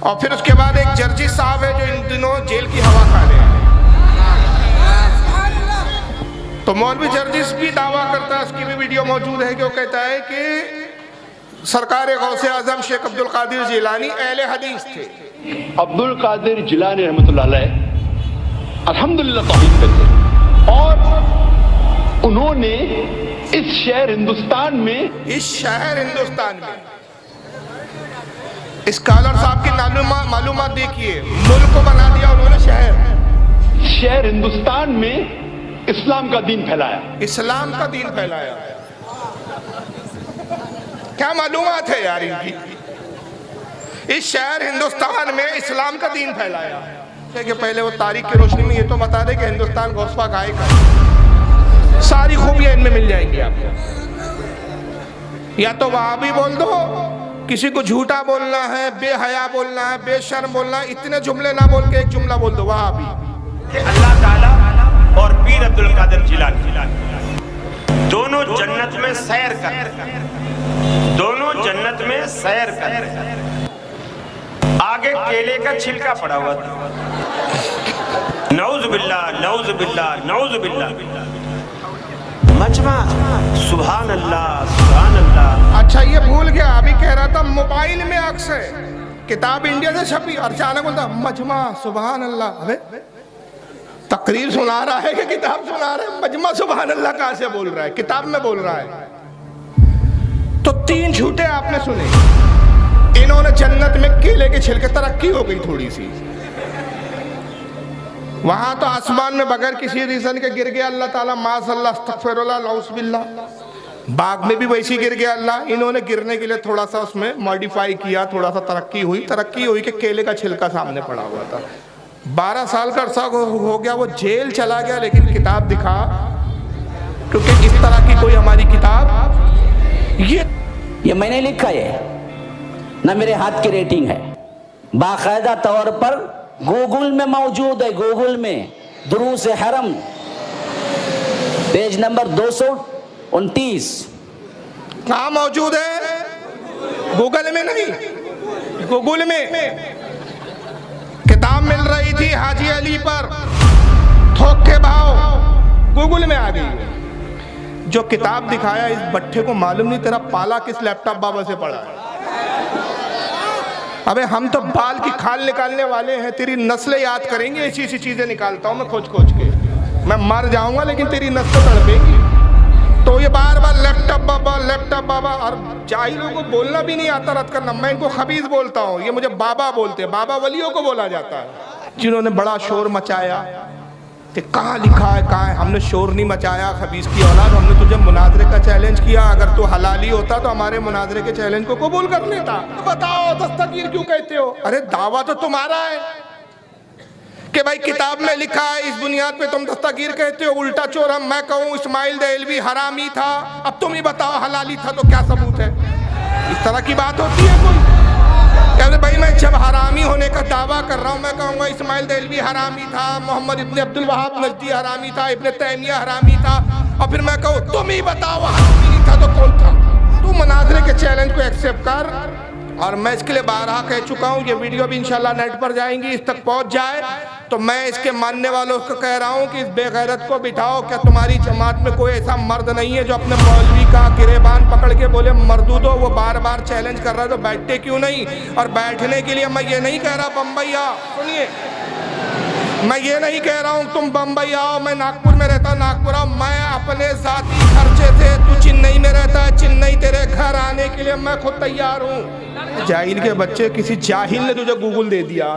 और फिर उसके बाद एक जर्जी साहब है जो इन दिनों जेल की हवा खा रहे हैं। तो मौलवी जर्जिस भी दावा करता है, उसकी भी वीडियो मौजूद है, कि वो कहता है कि सरकार गौसे आजम शेख अब्दुल कादिर जिलानी अहले हदीस थे। अब्दुल कादिर जिलानी रहमतुल्लाह अलैह अल्हम्दुलिल्लाह तौहीद पे थे, और उन्होंने इस शहर हिंदुस्तान में स्कॉलर साहब की मालूमात देखिए, मुल्क को बना दिया उन्होंने शहर हिंदुस्तान में इस्लाम का दीन फैलाया। क्या मालूमात है यार इनकी? इस शहर हिंदुस्तान में इस्लाम का दीन फैलाया। कि पहले वो तारीख की रोशनी में ये तो बता दे कि हिंदुस्तान गौसपा गाय का, सारी खूबियां इनमें मिल जाएंगी आपको। या तो वहाबी बोल दो, किसी को झूठा बोलना है, बेहया बोलना है, बेशर्म बोलना है, इतने जुमले ना बोल के एक जुमला बोल दो वहाबी। अल्लाह ताला और पीर अब्दुल कादिर जिलानी दोनों जन्नत में सैर कर आगे केले का छिलका पड़ा हुआ था। नऊज़ुबिल्लाह मजमा सुभान अल्लाह। अच्छा ये भूल गया, अभी कह रहा था मोबाइल में अक्स है, किताब इंडिया से छपी, और अचानक बोलता मजमा सुभान अल्लाह। अबे तकरीर सुना रहा है कि किताब सुना रहा है? मजमा सुभान अल्लाह कहां से बोल रहा है? किताब में बोल रहा है। तो तीन झूठे आपने सुने। इन्होंने जन्नत में केले के छिलके, तरक्की हो गई थोड़ी सी। वहां तो आसमान में बगैर किसी रीजन के गिर गया अल्लाह ताला, माज़अल्लाह अस्तगफिरुल्लाह नऊज़ुबिल्लाह। बाग में भी वैसे ही गिर गया अल्लाह। इन्होंने गिरने के लिए थोड़ा सा उसमें मॉडिफाई किया, थोड़ा सा तरक्की हुई कि केले का छिलका सामने पड़ा हुआ था। 12 साल का अरसा हो गया, वो जेल चला गया, लेकिन किताब दिखा, क्योंकि इस तरह की कोई हमारी किताब ये मैंने लिखा है ना, मेरे हाथ की रेटिंग है, बाकायदा तौर पर गूगल में मौजूद है। गूगल में दुरूस हरम पेज नंबर 229 कहाँ मौजूद है? गूगल में नहीं, गूगल में किताब मिल रही थी हाजी अली पर थोक के भाव, गूगल में आ गई। जो किताब दिखाया, इस बट्टे को मालूम नहीं तेरा पाला किस लैपटॉप बाबा से पड़ा है। अबे हम तो बाल की खाल निकालने वाले हैं, तेरी नस्लें याद करेंगे। ऐसी ऐसी चीजें निकालता हूं मैं खोज के, मैं मर जाऊंगा लेकिन तेरी नस्लें तड़पेंगी। तो ये बार बार लैपटॉप बाबा, और जाहिलों को बोलना भी नहीं आता रद्द करना। मैं इनको खबीज बोलता हूँ, ये मुझे बाबा बोलते हैं। बाबा वलियों को बोला जाता है, जिन्होंने बड़ा शोर मचाया। कहाँ लिखा है, कहाँ है? हमने शोर नहीं मचाया खबीज की औलाद। हमने तुझे मुनाजरे का चैलेंज किया, अगर तू हलाली होता तो हमारे मुनाजरे के चैलेंज को कबूल कर लेता। तो बताओ दस्तगीर क्यों कहते हो? अरे दावा तो तुम्हारा है कि भाई किताब में लिखा है, इस बुनियाद पे तुम दस्तगीर कहते हो। उल्टा चोर हम, मैं कहूँ इस्माइल देहलवी हरामी था, अब तुम ही बताओ हलाली था, तो क्या सबूत है? इस तरह की बात होती है कोई? कहते भाई मैं जब हरामी होने का दावा कर रहा हूँ, मैं कहूँगा इस्माइल देहलवी हरामी था, मोहम्मद इब्ने अब्दुल वहाब नजदी हरामी था, इब्ने तैमिया हरामी था, और फिर मैं कहूँ तुम ही बताओ हरामी नहीं था तो कौन था? तू मुनाजरे के चैलेंज को एक्सेप्ट कर। और मैं इसके लिए बारहा कह चुका हूँ, ये वीडियो भी इंशाल्लाह नेट पर जाएंगी, इस तक पहुँच जाए तो मैं इसके मानने वालों को कह रहा हूँ कि इस बेगैरत को बिठाओ। क्या तुम्हारी जमात में कोई ऐसा मर्द नहीं है जो अपने मौलवी का गिरेबान पकड़ के बोले मर्दूदो, वो बार बार चैलेंज कर रहा है तो बैठते क्यों नहीं? और बैठने के लिए मैं ये नहीं कह रहा बम्बई आओ, सुनिए, मैं ये नहीं कह रहा हूँ तुम बम्बई आओ, मैं नागपुर में रहता नागपुर आओ। मैं अपने जाती खर्चे से, तू चेन्नई में रहता है चेन्नई, तेरे घर आने के लिए मैं खुद तैयार हूँ। जाहिल के बच्चे, किसी जाहिल ने तुझे गूगल दे दिया,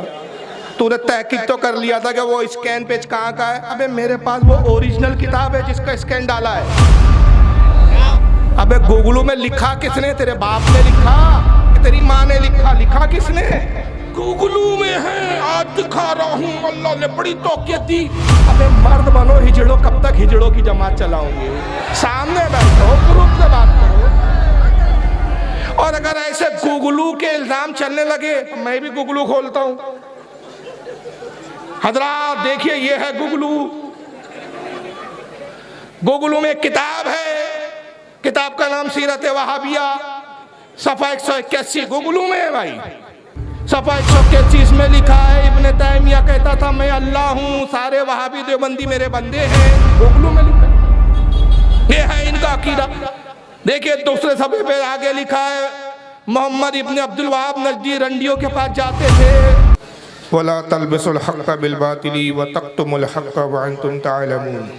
तूने तहकीक तो कर लिया था कि वो स्कैन पेज कहाँ का है। अबे मेरे पास वो ओरिजिनल किताब है जिसका स्कैन डाला है। अबे गूगलों में लिखा किसने? तेरे बाप ने लिखा कि तेरी माँ ने लिखा? लिखा किसने? गूगलों में है। आज दिखा रहा हूँ, अल्लाह ने बड़ी तौकीयत दी। अबे मर्द बनो, हिजड़ो, कब तक हिजड़ों की जमात चलाओगे? सामने बैठो, ग्रुप से बात करो। और अगर ऐसे गूगलू के इल्जाम चलने लगे तो मैं भी गूगलू खोलता हूँ। हजरात देखिए, ये है गूगलू। गूगलू में एक किताब है, किताब का नाम सीरत वहाबिया, सफा 181 गूगलू में है भाई। सफ़ा 131 में लिखा है, इब्ने तैमिया कहता था मैं अल्लाह हूँ, सारे वहाबी देवबंदी मेरे बंदे हैं। गोगलू में लिखा है, ये है इनका अकीदा। देखिए दूसरे सफ़े पे आगे लिखा है, मोहम्मद इब्ने अब्दुल वहाब नजदी रंडियों के पास जाते थे। वला तलबिसुल हक़्क़ बिल बातिली व तक्तुमुल हक़्क़ व अंतुम तालमून।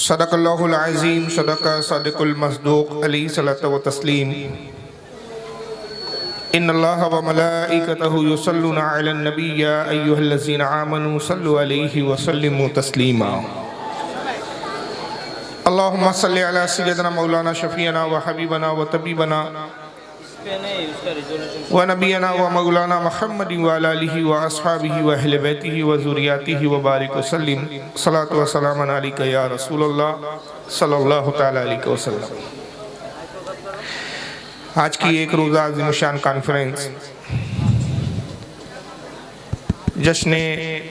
सदक़ल्लाहुल अज़ीम, सदक़ सदिक़ुल मस्दूक़, अलैहि सल्लतु व तस्लीम। इन्नल्लाह व मलाइकतहु युसल्लूना अलन नबी या अय्युहल्लज़ीना आमनू सल्लु अलैहि व सल्लिमू तस्लीमा। अल्लाहुम्मा सल्लि अला सय्यिदिना मौलाना शफ़ीअना व हबीबना व तबीबना व नबीना व मौलाना मुहम्मद व अला आलिहि व अस्हाबिहि व अहले बैतिहि व ज़ुर्रिय्यतिहि व बारिक व सल्लिम। सलातु व सलाम अलैका या रसूलल्लाह सल्लल्लाहु तआला अलैहि वसल्लम। आज की एक रोज़ा ज़िमशान कॉन्फ्रेंस जश्न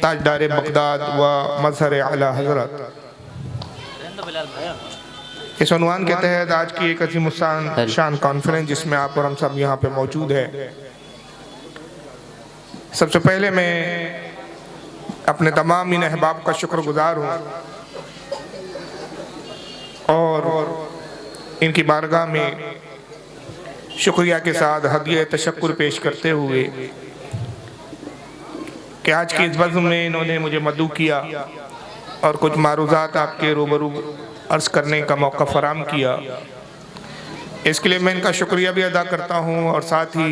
ताजदार बगदाद व मज़हर आला हज़रत, इस उन्वान के तहत आज की एक अज़ीमुस्शान शान कॉन्फ्रेंस जिसमें आप और हम सब यहाँ पे मौजूद है। सबसे पहले मैं अपने तमाम इन अहबाब का शुक्रगुजार हूँ और इनकी बारगाह में शुक्रिया के साथ हदिया तशक्कुर पेश करते हुए कि आज की इस बज़्म में इन्होंने मुझे मदऊ किया और कुछ मारूज़ात आपके रूबरू अर्ज़ करने का मौका फराहम किया। इसके लिए मैं इनका शुक्रिया भी अदा करता हूँ और साथ ही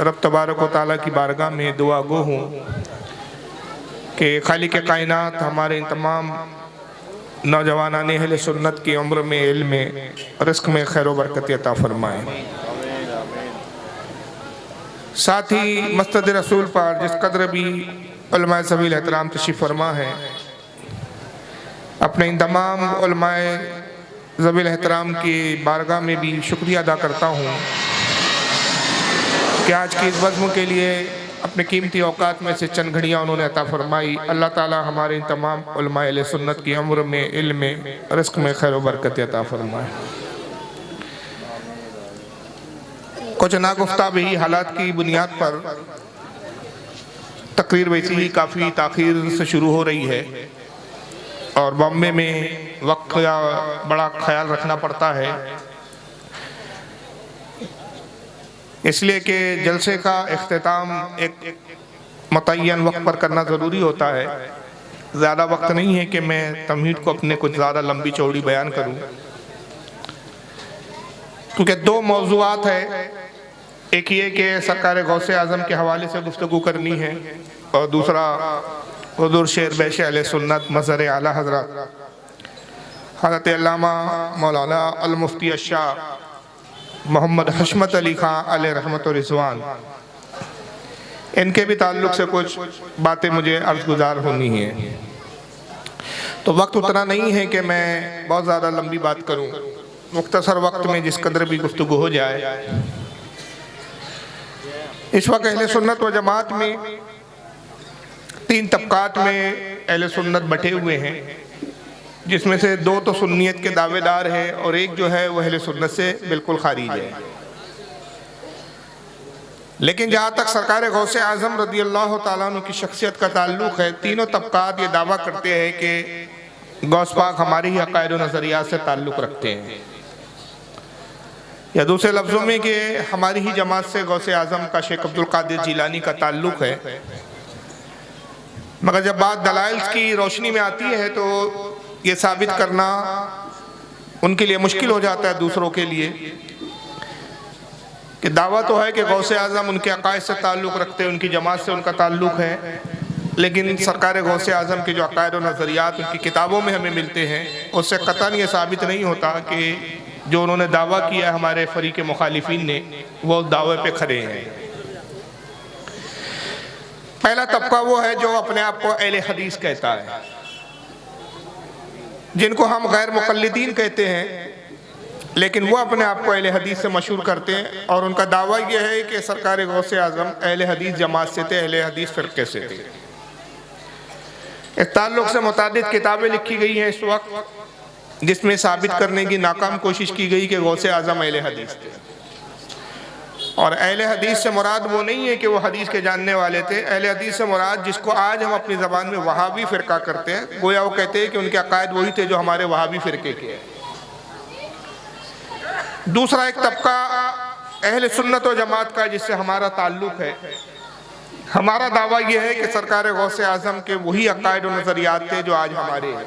रब तबारक व तआला की बारगाह में दुआ गो हूँ कि खालिक़ कायनात हमारे इन तमाम नौजवानान अहले सुन्नत की उम्र में, इल्म में, रिज़्क़ में खैर व बरकत अता फरमाए। साथ ही मस्जिद रसूल पर जिस कदर भी उलमाए ज़वील एहतराम तशरीफ़ फरमा है, अपने इन तमाम उलमाए ज़वील एहतराम की बारगाह में भी शुक्रिया अदा करता हूँ कि आज की इस बज़्म के लिए अपने कीमती औकात में से चंद घड़ियाँ उन्होंने अता फरमाई। अल्लाह ताला हमारे इन तमाम उलमाए अहले सुन्नत की उम्र में, इल्म में, रिज़्क़ में खैर व बरकत अता फरमाए। कुछ नागुफ्ता भी हालात की बुनियाद पर तकरीर वैसी ही काफ़ी ताख़ीर से शुरू हो रही है और बॉम्बे में वक्त का बड़ा ख्याल रखना पड़ता है, इसलिए कि जलसे का इख्तिताम एक मुतय्यन वक्त पर करना ज़रूरी होता है। ज़्यादा वक्त नहीं है कि मैं तमहीद को अपने कुछ ज़्यादा लंबी चौड़ी बयान करूं, क्योंकि दो मौज़ूआत है। एक ये कि सरकार गौसे आज़म के हवाले से गुफ्तगू करनी है और दूसरा हुज़ूर शेर बैश अहले सुन्नत मज़हर आला हज़रत हज़रत अल्लामा मौलाना अल मुफ्ती शाह मोहम्मद हशमत अली खां अलैहि रहमत व रिज़वान, इनके भी ताल्लुक़ से कुछ बातें मुझे अर्ज़ गुज़ार होनी है। तो वक्त उतना नहीं है कि मैं बहुत ज़्यादा लंबी बात करूं, मुख्तसर वक्त में जिस कदर भी गुफ्तगू हो जाए। इस वक्त अहले सुन्नत व जमात में तीन तबकात में अहले सुन्नत बटे हुए हैं, जिसमें से दो तो सुन्नियत के दावेदार हैं और एक जो है वह अहले सुन्नत से बिल्कुल खारिज है। लेकिन जहाँ तक सरकार गौसे आज़म रज़ी अल्लाह ताला अन्हु की शख्सियत का ताल्लुक़ है, तीनों तबकात ये दावा करते हैं कि गौस पाक हमारे ही अक़ायद व नज़रियात से ताल्लुक़ रखते हैं, या दूसरे लफ्ज़ों में कि हमारी ही जमात से गौसे आज़म का शेख अब्दुल कादिर जिलानी का ताल्लुक़ है। मगर जब बात दलाइल की रोशनी में आती है तो ये साबित करना उनके लिए मुश्किल हो जाता है, दूसरों के लिए, कि दावा तो है कि गौसे आज़म उनके अक़ायद से ताल्लुक़ रखते हैं, उनकी जमात से उनका ताल्लुक़ है, लेकिन सरकार गौसे आज़म के जो अक़ायद व नज़रियात उनकी किताबों में हमें मिलते हैं, उससे कतन ये साबित नहीं होता कि जो उन्होंने दावा किया हमारे फ़रीक़ मुखालिफिन ने, वो दावे पे खड़े हैं। पहला तबका वो है जो अपने आप को अहले हदीस कहता है, जिनको हम गैर मुक़ल्लिदीन कहते हैं, लेकिन वो अपने आप को अहले हदीस से मशहूर करते हैं और उनका दावा ये है कि सरकार गौसे आज़म अहले हदीस जमात से थे, अहले हदीस फ़िरक़े से थे। इस ताल्लुक़ से मुतादिद किताबें लिखी गई हैं इस वक्त, जिसमें साबित करने की नाकाम कोशिश की गई कि गौसे आज़म अहले हदीस थे। और अहले हदीस से मुराद वो नहीं है कि वो हदीस के जानने वाले थे। अहले हदीस से मुराद जिसको आज हम अपनी ज़बान में वहाबी फ़िरका करते हैं, गोया वो कहते हैं कि उनके अकायद वही थे जो हमारे वहाबी फ़िरके के हैं। दूसरा एक तबका अहले सुन्नत व जमात का जिससे हमारा ताल्लुक़ है। हमारा दावा यह है कि सरकार गौसे आज़म के वही अकायद व नज़रियात थे जो आज हमारे हैं,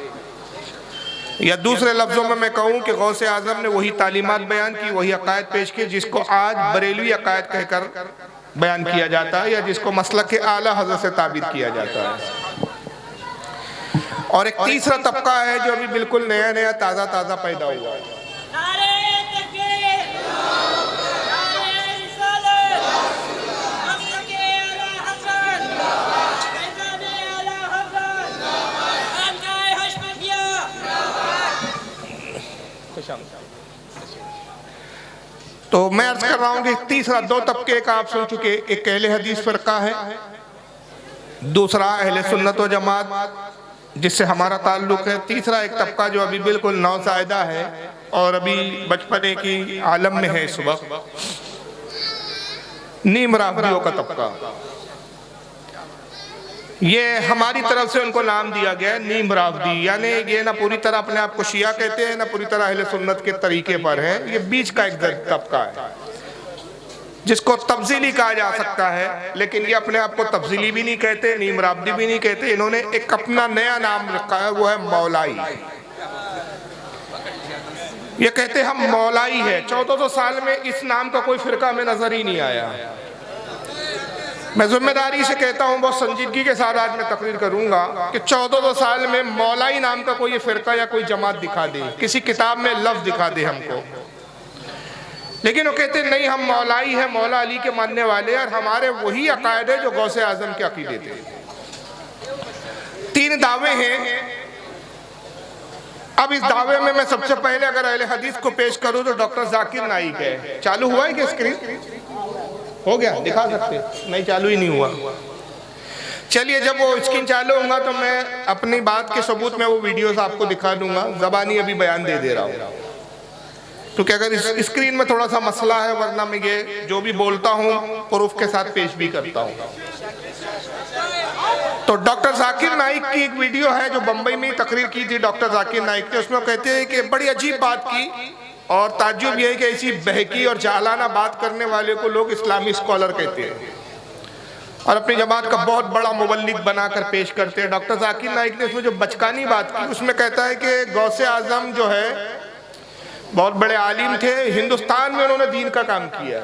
या दूसरे लफ्ज़ों में मैं कहूँ कि गौसे आज़म ने वही तालीमात बयान की, वही अकायद पेश किए जिसको आज बरेलवी अकायद कहकर बयान किया जाता है, या जिसको मसलक के आला हज़रत से ताबीर किया जाता है। और एक तीसरा तबका है जो अभी बिल्कुल नया नया ताज़ा पैदा हुआ है। तो मैं अर्ज कर रहा हूँ कि तीसरा दो तबके का आप सुन चुके, एक अहले हदीस फ़िरका है, दूसरा अहले सुन्नत व जमात जिससे हमारा ताल्लुक़ है, तीसरा एक तबका जो अभी बिल्कुल नौज़ायदा है और अभी बचपने की आलम में है इस वक्त, नीम राफ़िदियों का तबका। ये हमारी तरफ से उनको नाम दिया गया है नीम राफ़िदी, यानी ये ना पूरी तरह अपने आप को शिया कहते हैं ना पूरी तरह अहले सुन्नत के तरीके पर है। ये बीच का एक तबका है जिसको तब्ज़ीली कहा जा सकता है, लेकिन ये अपने आप को तब्ज़ीली भी नहीं कहते, नीम राफ़िदी भी नहीं कहते। इन्होंने एक अपना नया नाम रखा है, वो है मौलाई। ये कहते हम मौलाई है। 1400 साल में इस नाम का कोई फ़िरका हमें नज़र ही नहीं आया। मैं जिम्मेदारी से कहता हूँ, बहुत संजीदगी के साथ आज मैं तकरीर करूँगा कि 1400 साल में मौलाई नाम का कोई फ़िरका या कोई जमात दिखा दे, किसी किताब में लफ्ज़ दिखा दे हमको। लेकिन वो कहते नहीं, हम मौलाई है, मौला अली के मानने वाले, और हमारे वही अकायद है जो गौसे आज़म के अकीदे थे। 3 दावे हैं। अब इस दावे में मैं सबसे पहले अगर अहले हदीस को पेश करूँ तो डॉक्टर जाकिर नाइक है। चालू हुआ है कि स्क्रीन हो गया? दिखा सकते? नहीं, चालू ही नहीं हुआ। चलिए, जब वो स्क्रीन चालू होगा तो मैं अपनी बात के सबूत में वो वीडियोस आपको दिखा दूंगा। ज़बानी अभी बयान दे रहा हूँ क्योंकि अगर इस स्क्रीन में थोड़ा सा मसला है, वरना मैं ये जो भी बोलता हूँ प्रूफ के साथ पेश भी करता हूँ। तो डॉक्टर जाकिर नाइक की एक वीडियो है जो बम्बई में तकरीर की थी डॉक्टर जाकिर नाइक ने। उसमें कहते हैं कि बड़ी अजीब बात की, और ताज्जुब यह है कि ऐसी बहकी और जालाना बात करने वाले को लोग इस्लामी स्कॉलर कहते हैं और अपनी जमात का बहुत बड़ा मुबल्लिग बनाकर पेश करते हैं। डॉक्टर जाकिर नाइक ने उसमें जो बचकानी बात की, उसमें कहता है कि गौसे आज़म जो है बहुत बड़े आलिम थे, हिंदुस्तान में उन्होंने दीन का काम किया।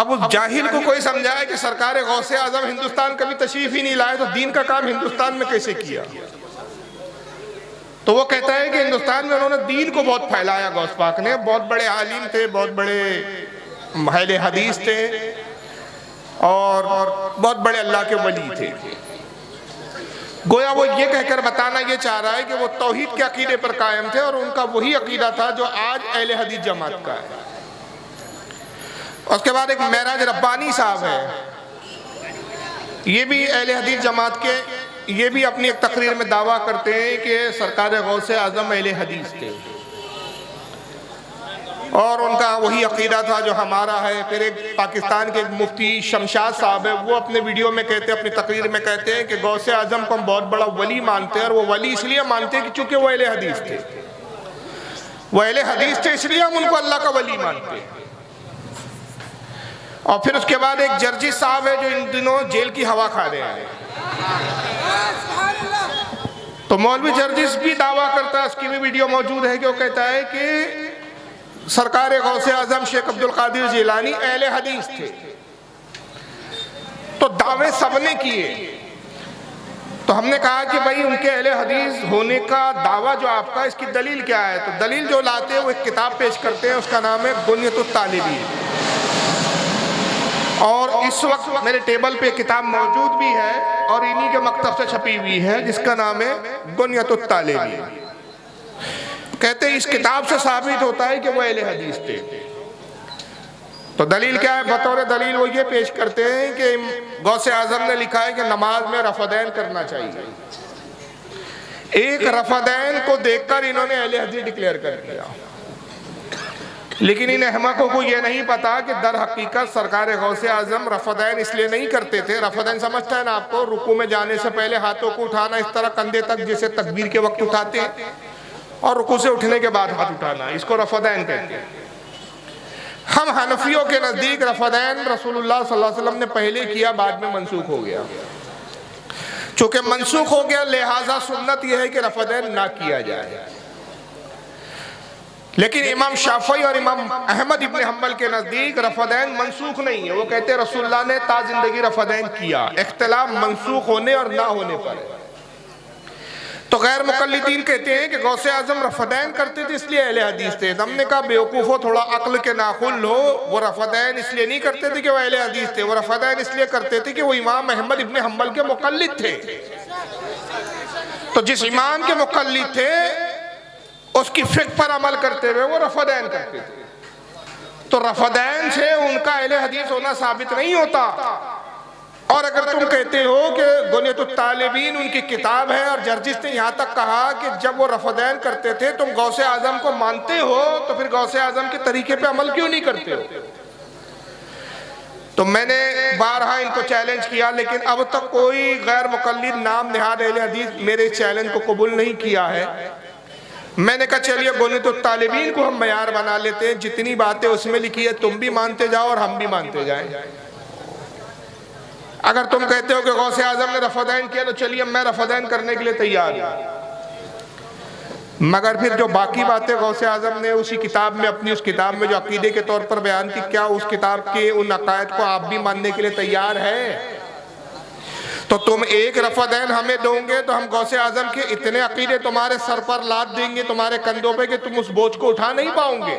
अब उस जाहिल को कोई समझाए कि सरकार गौसे आज़म हिंदुस्तान कभी तशरीफ ही नहीं लाए, तो दीन का काम हिंदुस्तान में कैसे किया? तो वो कहता है कि हिंदुस्तान में उन्होंने दीन को बहुत फैलाया। गौस पाक ने बहुत बड़े आलिम थे, बहुत बड़े अहले हदीस थे और बहुत बड़े अल्लाह के वली थे। गोया वो ये कहकर बताना ये चाह रहा है कि वो तौहीद के अकीदे पर कायम थे और उनका वही अकीदा था जो आज अहले हदीस जमात का है। उसके बाद एक महराज रब्बानी साहब है, ये भी अहले हदीस जमात के, ये भी अपनी एक तकरीर में दावा करते हैं कि सरकार गौसे आज़म अहले हदीस थे और उनका वही अकीदा था जो हमारा है। फिर एक पाकिस्तान के एक मुफ्ती शमशाद साहब है, वो अपने वीडियो में कहते हैं, अपनी तकरीर में कहते हैं कि गौसे आज़म को हम बहुत बड़ा वली मानते हैं और वो वली इसलिए मानते हैं कि चूँकि वो अहले हदीस थे। वो अहले हदीस थे इसलिए हम उनको अल्लाह का वली मानते हैं। और फिर उसके बाद एक जर्जिस साहब है जो इन दिनों जेल की हवा खा रहे हैं। तो मौलवी जर्जिस भी दावा करता है, उसकी भी वीडियो मौजूद है, कि वो कहता है कि सरकार गौसे आज़म शेख अब्दुल कादिर जिलानी अहले हदीस थे। तो दावे सबने किए। तो हमने कहा कि भाई उनके अहले हदीस होने का दावा जो आपका, इसकी दलील क्या है? तो दलील जो लाते हैं वो एक किताब पेश करते हैं, उसका नाम है गुनियतुत तालिबीन। और इस वक्त मेरे टेबल पे किताब मौजूद भी है और इन्हीं के मकतब से छपी हुई है, जिसका नाम है गुनियतुत तालिबीन। कहते हैं इस किताब से साबित होता है कि वो अहले हदीस थे। तो दलील क्या है? बतौर दलील वो ये पेश करते हैं कि गौसे आज़म ने लिखा है कि नमाज में रफ़दैन करना चाहिए। एक रफ़दैन को देखकर इन्होंने अहले हदीस डिक्लेयर कर दिया। लेकिन इन अहमकों को ये नहीं पता कि दर हकीकत सरकार गौसे आजम रफदैन इसलिए नहीं करते थे। रफदैन समझता है ना आपको, रुकू में जाने से पहले हाथों को उठाना इस तरह कंधे तक जैसे तकबीर के वक्त उठाते हैं, और रुकू से उठने के बाद हाथ उठाना, इसको रफदैन कहते हैं। हम हनफियों के नज़दीक रफदैन रसूलुल्लाह सल्लल्लाहु अलैहि वसल्लम ने पहले किया, बाद में मनसूख हो गया। चूंकि मनसूख हो गया लिहाजा सुन्नत यह है कि रफदैन ना किया जाए। लेकिन इमाम शाफई और इमाम अहमद इब्न हम्बल के नज़दीक रफदैन मनसूख नहीं है। वो कहते हैं रसूलुल्लाह ने ता जिंदगी रफदैन किया, इख्तिलाफ मनसूख होने और ना होने पर है। तो गैर मुकल्लिदीन कहते हैं कि गौसे आजम रफदैन करते थे इसलिए अहले हदीस थे। हमने कहा बेवकूफ़ो, थोड़ा अक्ल के नाखुल लो, वो रफदैन इसलिए नहीं करते थे कि वो अहले हदीस थे, वो रफदैन इसलिए करते थे कि वो इमाम अहमद इब्न हम्बल के मुकल्लिद थे। तो जिस इमाम के मुकल्लिद थे उसकी फिक्र पर अमल करते हुए वो रफदैन करते थे। तो रफदैन से उनका अहले हदीस होना साबित नहीं होता। और अगर तुम कहते हो कि गुनियतुत तालिबीन उनकी किताब है और जर्जिस ने यहाँ तक कहा कि जब वो रफदैन करते थे तुम गौसे आजम को मानते हो, तो फिर गौसे आजम के तरीके पे अमल क्यों नहीं करते हो? तो मैंने बारहा इनको चैलेंज किया, लेकिन अब तक कोई गैर मुकल्लिद नाम निहाद अहले हदीस मेरे चैलेंज को कबूल नहीं किया है। मैंने कहा चलिए गुनियतुत तालिबीन को हम मयार बना लेते हैं, जितनी बातें उसमें लिखी है तुम भी मानते जाओ और हम भी मानते जाएं। अगर तुम कहते हो कि गौसे आजम ने रफदैन किया तो चलिए मैं रफदैन करने के लिए तैयार हूं, मगर फिर जो बाकी बातें गौसे आजम ने उसी किताब में, अपनी उस किताब में जो अकीदे के तौर पर बयान की, क्या उस किताब के उन अकायद को आप भी मानने के लिए तैयार है? तो तुम एक रफदैन हमें दोगे तो हम गौसे आजम के इतने अकीदे तुम्हारे सर पर लाद देंगे, तुम्हारे कंधों पे, कि तुम उस बोझ को उठा नहीं पाओगे।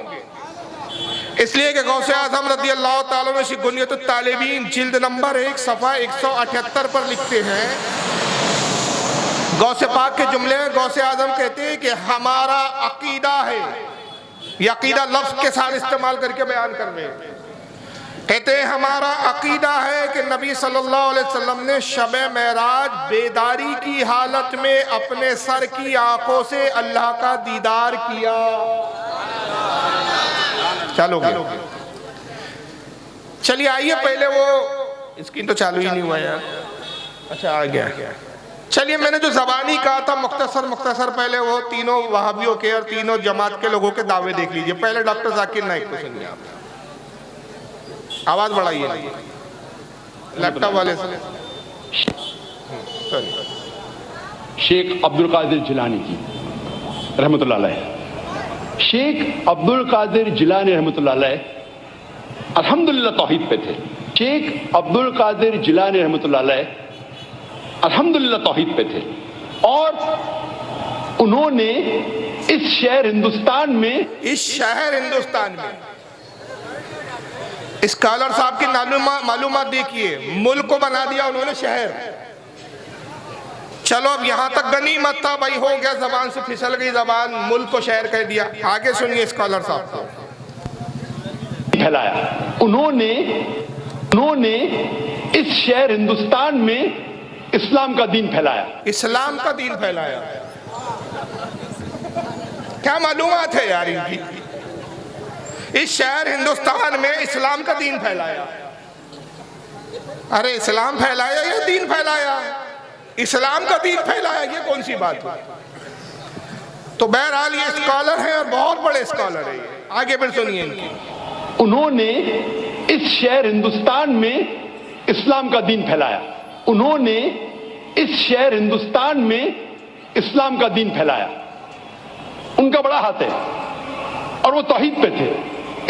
इसलिए कि गौसे आजम रज़ियल्लाहु ताला अन्हु गुनियतुत तालिबीन जिल्द नंबर 1 सफ़ा 178 पर लिखते हैं, गौसे पाक के जुमले में गौसे आजम कहते हैं कि हमारा अकीदा है। ये अकीदा लफ्ज़ के साथ इस्तेमाल करके बयान कर रहे हैं। कहते हैं हमारा अकीदा है कि नबी सल्लल्लाहु अलैहि वसल्लम ने शब-ए मेराज बेदारी की हालत में अपने सर की आंखों से अल्लाह का दीदार किया। चालू गया। चलिए आइए, पहले वो स्क्रीन तो चालू ही नहीं हुआ यार। अच्छा आ गया। चलिए मैंने जो ज़बानी कहा था मुख्तसर पहले वो तीनों वहाबियों के और तीनों जमात के लोगों के दावे देख लीजिए। पहले डॉक्टर जाकिर नाइक को सुनिए आप, आवाज बढ़ाइए लैपटॉप वाले से। शेख अब्दुल कादिर जिलानी की रहमतुल्लाह अलैह। शेख अब्दुल कादिर जिलानी रहमतुल्लाह अलैह अल्हम्दुलिल्लाह तौहीद पे थे। शेख अब्दुल कादिर जिलानी रहमतुल्लाह अलैह अल्हम्दुलिल्लाह तौहीद पे थे, और उन्होंने इस शहर हिंदुस्तान में स्कॉलर साहब की मालूमात देखिए, मुल्क को बना दिया उन्होंने शहर। चलो अब यहां तक गनीमत था भाई, हो गया, जबान से फिसल गई जबान, मुल्क को शहर कह दिया। आगे सुनिए स्कॉलर साहब को। फैलाया उन्होंने इस शहर हिंदुस्तान में इस्लाम का दीन फैलाया। इस्लाम का दीन फैलाया। क्या मालूमात है यार इनकी? इस शहर हिंदुस्तान में इस्लाम का दीन फैलाया। अरे इस्लाम फैलाया या दीन फैलाया? इस्लाम का दीन फैलाया, ये कौन सी बात है? तो बहरहाल ये स्कॉलर हैं और बहुत बड़े स्कॉलर हैं। आगे फिर सुनिए इनकी। उन्होंने इस शहर हिंदुस्तान में इस्लाम का दीन फैलाया। उन्होंने इस शहर हिंदुस्तान में इस्लाम का दीन फैलाया। उनका बड़ा हाथ है और वो तौहीद पे थे।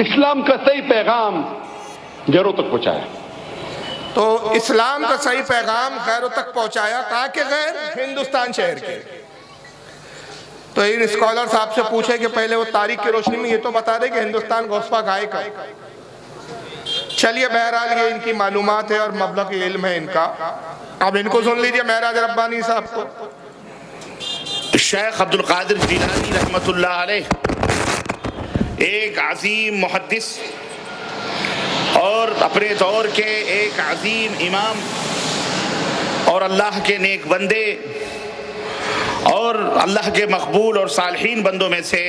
इस्लाम का सही पैगाम गैरों तक पहुंचाया। तो इस्लाम का सही पैगाम गैरों तक पहुंचाया। कहाँ के गैर? हिंदुस्तान शहर के। तो इन स्कॉलर साहब से पूछे कि पहले वो तारीख की रोशनी में ये तो बता दे कि हिंदुस्तान गौसपा गाय का। चलिए बहरहाल ये इनकी मालूमात है और मबलग इल्म है इनका। अब इनको सुन लीजिए महराज रब्बानी साहब को। शेख अब्दुल कादिर जिलानी रहमतुल्लाह अलैह एक अजीम मुहद्दिस और अपने दौर के एक अजीम इमाम और अल्लाह के नेक बंदे और अल्लाह के मकबूल और सालहीन बंदों में से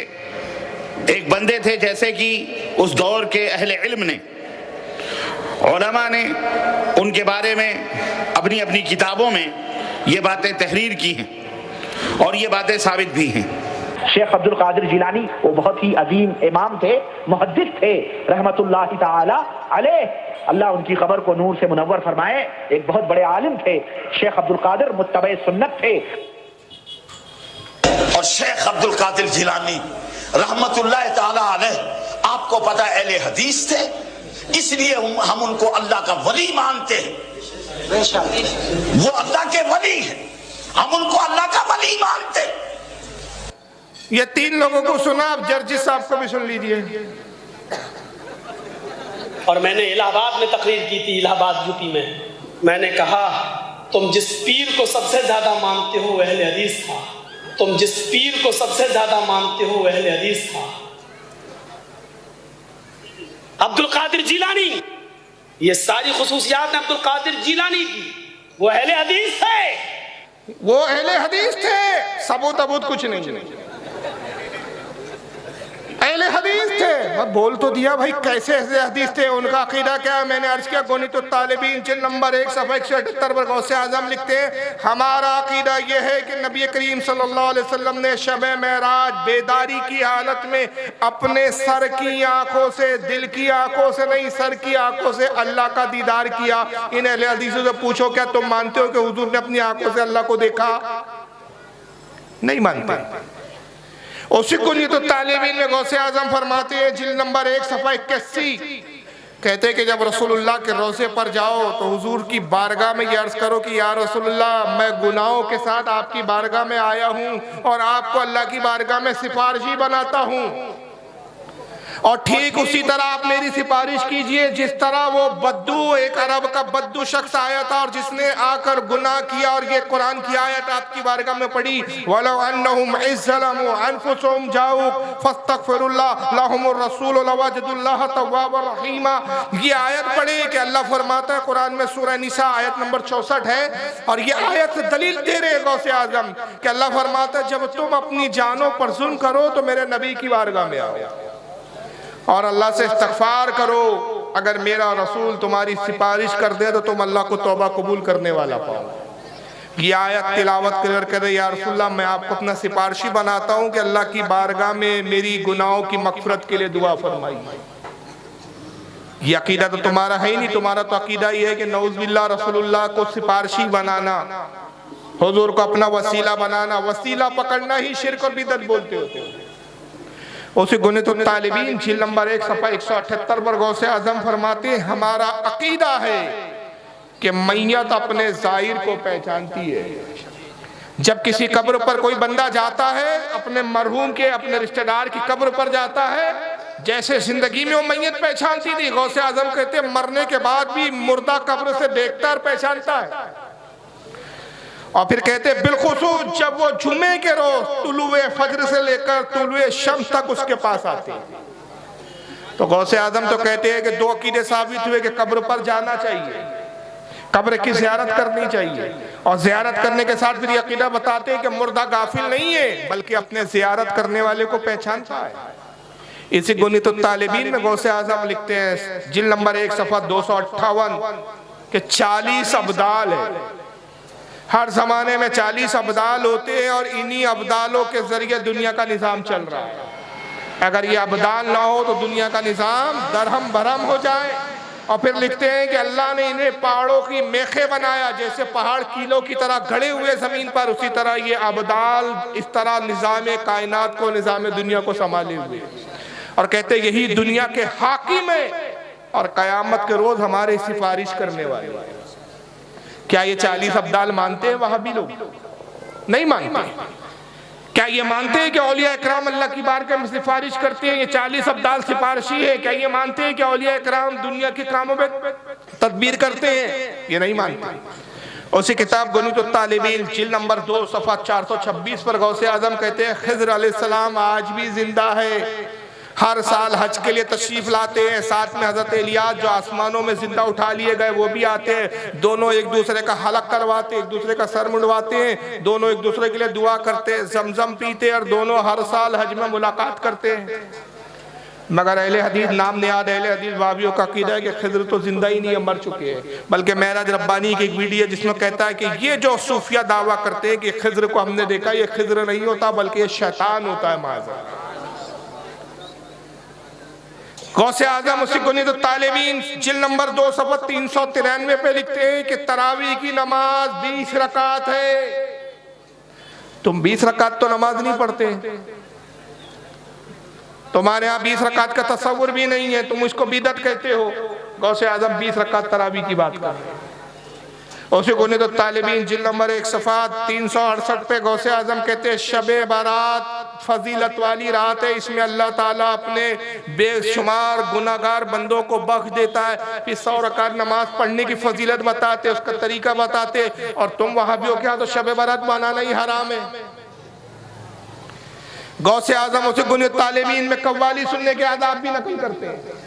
एक बंदे थे जैसे कि उस दौर के अहले इल्म ने, उलमा ने उनके बारे में अपनी अपनी किताबों में ये बातें तहरीर की हैं और ये बातें साबित भी हैं। शेख अब्दुल कादिर जिलानी वो बहुत ही अजीम इमाम थे, मुहद्दिस थे रहमतुल्लाहि ताला अलैह। अल्लाह उनकी कब्र को नूर से मुनव्वर फरमाए। एक बहुत बड़े आलिम थे शेख अब्दुल कादिर, मुत्तबे सुन्नत थे। और शेख अब्दुल कादिर जिलानी रहमतुल्लाह ताला अलैह, आपको पता है अहले हदीस थे, इसलिए हम उनको अल्लाह का वली मानते हैं। वो अल्लाह के वली हैं, हम उनको अल्लाह का वली मानते हैं। ये तीन लोगों को सुना, अब जर्जी साहब को भी सुन लीजिए। और मैंने इलाहाबाद में तकरीर की थी, इलाहाबाद यूपी में। मैंने कहा तुम जिस पीर को सबसे ज्यादा मानते हो वह अहले हदीस था, तुम जिस पीर को सबसे ज्यादा मानते हो वह अहले हदीस था। अब्दुल कादिर जिलानी, ये सारी खुसूसियात अब्दुल कादिर जिलानी की, वो अहले हदीस थे, वो अहले हदीस थे, सबूत अबूत कुछ नहीं, अहले हदीस थे। मैं बोल तो दिया भाई कैसे अहले हदीस थे, उनका अकीदा क्या है। मैंने अर्ज किया गुनीतुत तालिबीन जिल्द नंबर 1 सफ़ा 178 पर गौसे आज़म लिखते हैं, हमारा अकीदा यह है कि नबी करीम सल्लल्लाहु अलैहि वसल्लम ने शब मेराज बेदारी की हालत में अपने सर की आंखों से, दिल की आंखों से नहीं, सर की आंखों से अल्लाह का दीदार किया। इन अहले हदीसों से पूछो क्या तुम मानते हो कि हुजूर ने अपनी आंखों से अल्लाह को देखा? नहीं मानते। उसी गुनीतुत तालिबीन में गौसे आजम फरमाते हैं जिल्द नंबर 1 सफ़ा 81, कहते हैं कि जब रसूलुल्लाह के रोज़े पर जाओ तो हुजूर की बारगाह में ये अर्ज करो कि या रसूलुल्लाह, मैं गुनाहों के साथ आपकी बारगाह में आया हूँ और आपको अल्लाह की बारगाह में सिफारिशी बनाता हूँ, और ठीक उसी तरह आप मेरी सिफारिश कीजिए जिस तरह वो बद्दू, एक अरब का बद्दू शख्स आया था और जिसने आकर गुनाह किया और ये कुरान की आयत आपकी बारगाह में पढ़ी, वलो अन्नहुम इज़्ज़लमू अनफुसहुम जाऊक फस्तगफिरुल्लाह लहुमुर रसूल लवजदुल्लाह तव्वाबर रहीमा। ये आयत पढ़े कि अल्लाह फरमाता है कुरान में, सूरह निसा आयत नंबर 64 है, और ये आयत से दलील दे रहे हैं गौसे आजम कि अल्लाह फरमाता है जब तुम अपनी जानों पर जुल्म करो तो मेरे नबी की बारगाह में आओ और अल्लाह से इस्तगफार करो। अगर मेरा रसूल तुम्हारी सिफारिश कर दे तो तुम अल्लाह को तौबा कबूल करने वाला पाओ। ये आयत तिलावत कर या रसूलल्लाह, मैं आपको अपना सिफारिशी बनाता हूँ कि अल्लाह की बारगाह में मेरी गुनाहों की मग़फ़िरत के लिए दुआ फरमाइए। ये अकीदा तो तुम्हारा है ही नहीं। तुम्हारा तो अकीदा ये है कि नऊज़ बिल्लाह रसूलुल्लाह को सिफारिशी बनाना, हुजूर को अपना वसीला बनाना, वसीला पकड़ना ही शिर्क और बिदअत बोलते होते हो। उसी गुनीतुत तालिबीन जिल्द नंबर 1 सफ़ा 178 पर गौसे आज़म फरमाते हैं, हमारा अकीदा है कि मैयत अपने ज़ाहिर को पहचानती है। जब किसी कब्र पर कोई बंदा जाता है, अपने मरहूम के, अपने रिश्तेदार की कब्र पर जाता है, जैसे जिंदगी में वो मैयत पहचानती थी, गौसे आज़म कहते हैं मरने के बाद भी मुर्दा कब्र से देखता और पहचानता है। और फिर कहते हैं बिलखुसूस जब वो जुमे के रोज तुलुए फज्र से लेकर तुलुए शम्स तक उसके पास आते हैं। तो गौसे आजम तो कहते हैं कि दो अकीदे साबित हुए कि कब्र पर जाना चाहिए, कब्र की ज़ियारत करनी चाहिए, और ज़ियारत करने के साथ फिर ये अकीदा बताते हैं कि मुर्दा गाफिल नहीं है बल्कि अपने ज़ियारत करने वाले को पहचानता है। इसी गुनीतुत तालिबीन में गौसे आजम लिखते हैं जिल्द नंबर 1 सफ़ा 258 के 40 अब्दाल है। हर जमाने में 40 अब्दाल होते हैं और इन्हीं अब्दालों के जरिए दुनिया का निज़ाम चल रहा है। अगर ये अब्दाल ना हो तो दुनिया का निज़ाम दरहम भरम हो जाए। और फिर लिखते हैं कि अल्लाह ने इन्हें पहाड़ों की मेखे बनाया, जैसे पहाड़ कीलों की तरह गड़े हुए ज़मीन पर, उसी तरह ये अब्दाल इस तरह निज़ाम कायनात को, निज़ाम दुनिया को संभाले हुए। और कहते यही दुनिया के हाकिम है और क़यामत के रोज़ हमारे सिफारिश करने वाले। क्या ये 40 अब्दाल मानते हैं वहाबी लोग? नहीं मानते। क्या ये मानते हैं कि औलिया इकराम अल्लाह की बारगाह में सिफारिश करते हैं? ये 40 अब्दाल सिफारिशी है। क्या ये मानते हैं कि औलिया इकराम दुनिया के कामों में तदबीर करते हैं? ये नहीं मानते। उसी किताब गुनीतुत तालिबीन जिल्द नंबर 2 सफ़ा 426 पर गौसे आजम कहते हैं खिज़र अलैहिस्सलाम आज भी जिंदा है, हर साल हज के लिए तशरीफ लाते हैं। साथ में हजरत इलियास जो आसमानों में जिंदा उठा लिए गए वो भी आते हैं। दोनों एक दूसरे का हलक करवाते, एक दूसरे का सर मुंडवाते हैं, दोनों एक दूसरे के लिए दुआ करते हैं, जमजम पीते हैं और दोनों हर साल हज में मुलाकात करते हैं। मगर अहले हदीस नाम नियाद अहले हदीस वाबियों का अकीदा है कि खिज़र तो जिंदा ही नहीं है, मर चुके हैं। बल्कि महराज रब्बानी की एक वीडियो जिसमें कहता है कि ये जो सूफिया दावा करते हैं कि खिज़र को हमने देखा, ये खिज़र नहीं होता बल्कि ये शैतान होता है। माज़अल्लाह। गौसे आजम उसी गुनीद तालिबीन जिल्द नंबर 2 सफ़ा 393 पे लिखते हैं कि तरावी की नमाज 20 रकात है। तुम 20 रकात तो नमाज नहीं पढ़ते, तुम्हारे यहाँ 20 रकात का तस्वुर भी नहीं है, तुम उसको बिदअत कहते हो। गौसे आजम 20 रकात तरावी की बात कर रहे हैं। उसी गुनीद तालिबीन जिल्द नंबर 1 सफ़ा 368 पे गौसे आजम कहते हैं शबे बारात फजीलत वाली रात है, इसमें अल्लाह ताला अपने बेशुमार गुनाहगार बंदों को बख्श देता है। फिर 100 रकात नमाज पढ़ने की फजीलत बताते, उसका तरीका बताते, और तुम वहाबियों के यहाँ तो शबे बारात मनाना ही हराम है। गौसे आजम उसे गुनीद तालिबीन में कव्वाली सुनने के आदाब भी नकल करते हैं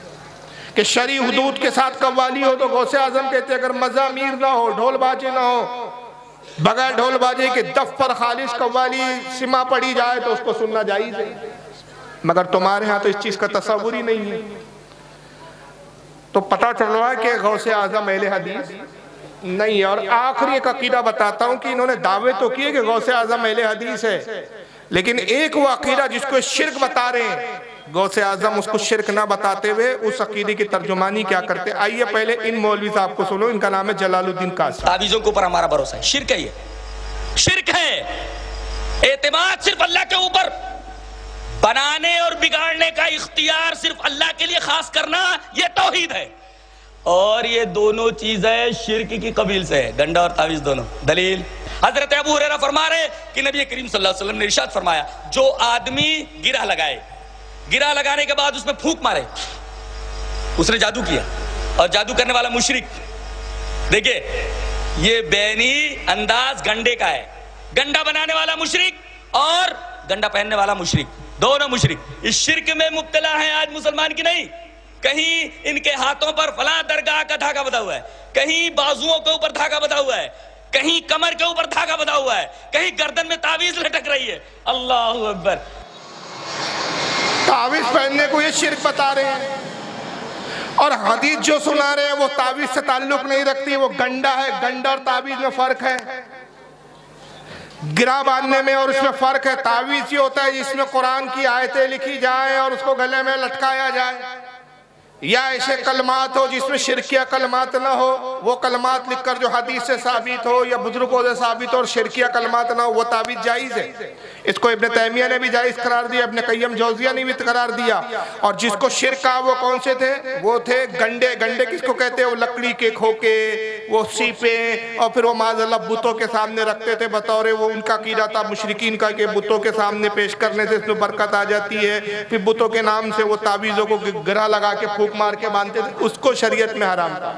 कि शरी हुदूद के साथ कव्वाली हो तो गौसे आजम कहते हैं अगर मज़ामीर ना हो, ढोल बाजे ना हो, बगैर ढोल बाजे के दफ पर खालिश कव्वाली सिमा पड़ी जाए तो उसको सुनना जायज़ है। मगर तुम्हारे यहाँ तो इस चीज़ का तस्वुर ही नहीं है। तो पता चल रहा है कि गौसे आजम अहले हदीस नहीं है। और आखिरी एक अकीदा बताता हूँ कि इन्होंने दावे तो किए कि गौसे आजम अहले हदीस है, लेकिन एक वो अकीदा जिसको शिर्क बता रहे हैं, गौसे आजम उसको शिर्क ना बताते हुए उस अकीदे की तर्जुमानी क्या करते। आइए पहले इन मौलवी साहब को सुनो। इनका नाम है जलालुद्दीन कासमी। तावीज़ों के ऊपर हमारा भरोसा है, शिर्क है, ये शिर्क है। एतमाद सिर्फ अल्लाह के ऊपर, बनाने और बिगाड़ने का इख्तियार सिर्फ अल्लाह के लिए खास करना, ये तौहीद है। और ये दोनों चीजें शिर्क की कबील से है, गंडा और तावीज़ दोनों। दलील हजरत अबू हुरैरा फरमा रहे कि नबी करीम सल्लल्लाहु अलैहि वसल्लम ने इरशाद फरमाया, जो आदमी गिरा लगाए, गिरा लगाने के बाद उसमें फूंक मारे, उसने जादू किया, और जादू करने वाला मुशरिक। देखिए ये बैनी अंदाज गंडे का है, गंडा बनाने वाला मुशरिक और गंडा पहनने वाला मुशरिक, दोनों मुशरिक इस शिर्क में मुब्तला हैं। आज मुसलमान की नहीं, कहीं इनके हाथों पर फलां दरगाह का धागा बंधा हुआ है, कहीं बाजुओं के ऊपर धागा बंधा हुआ है, कहीं कमर के ऊपर धागा बंधा हुआ है, कहीं गर्दन में तावीज लटक रही है। अल्लाहू अकबर। तावीज पहनने को ये शिर्क बता रहे हैं, और हदीस जो सुना रहे हैं वो तावीज से ताल्लुक नहीं रखती, वो गंडा है। गंडा और तावीज में फर्क है, गिरा बांधने में और उसमें फर्क है। तावीज ये होता है जिसमें कुरान की आयतें लिखी जाएं और उसको गले में लटकाया जाए, या ऐसे कलमात हो जिसमें शिरकिया कलमात ना हो, वो कलमात लिखकर जो हदीस से साबित हो या बुजुर्गों से साबित हो, और शिरकिया कलमात ना हो, वो ताबीज़ जायज़ है। इसको इब्न तैमिया ने भी जायज़ करार दिया, इब्न क़य्यम जौज़िया ने भी करार दिया। और जिसको शिर्क कहा वो कौन से थे? वो थे गंडे। गंडे किसको कहते हैं? वो लकड़ी के खोके, वो सीपे, और फिर वो माज़अल्लाह बुतों के सामने रखते थे बतौर, वो उनका कीड़ा था मुशरिकीन का कि बुतों के सामने पेश करने से इसमें बरकत आ जाती है। फिर बुतों के नाम से वो ताबीज़ों को गिरा लगा के फूंक मार के बांधते थे, उसको शरीयत में हराम था।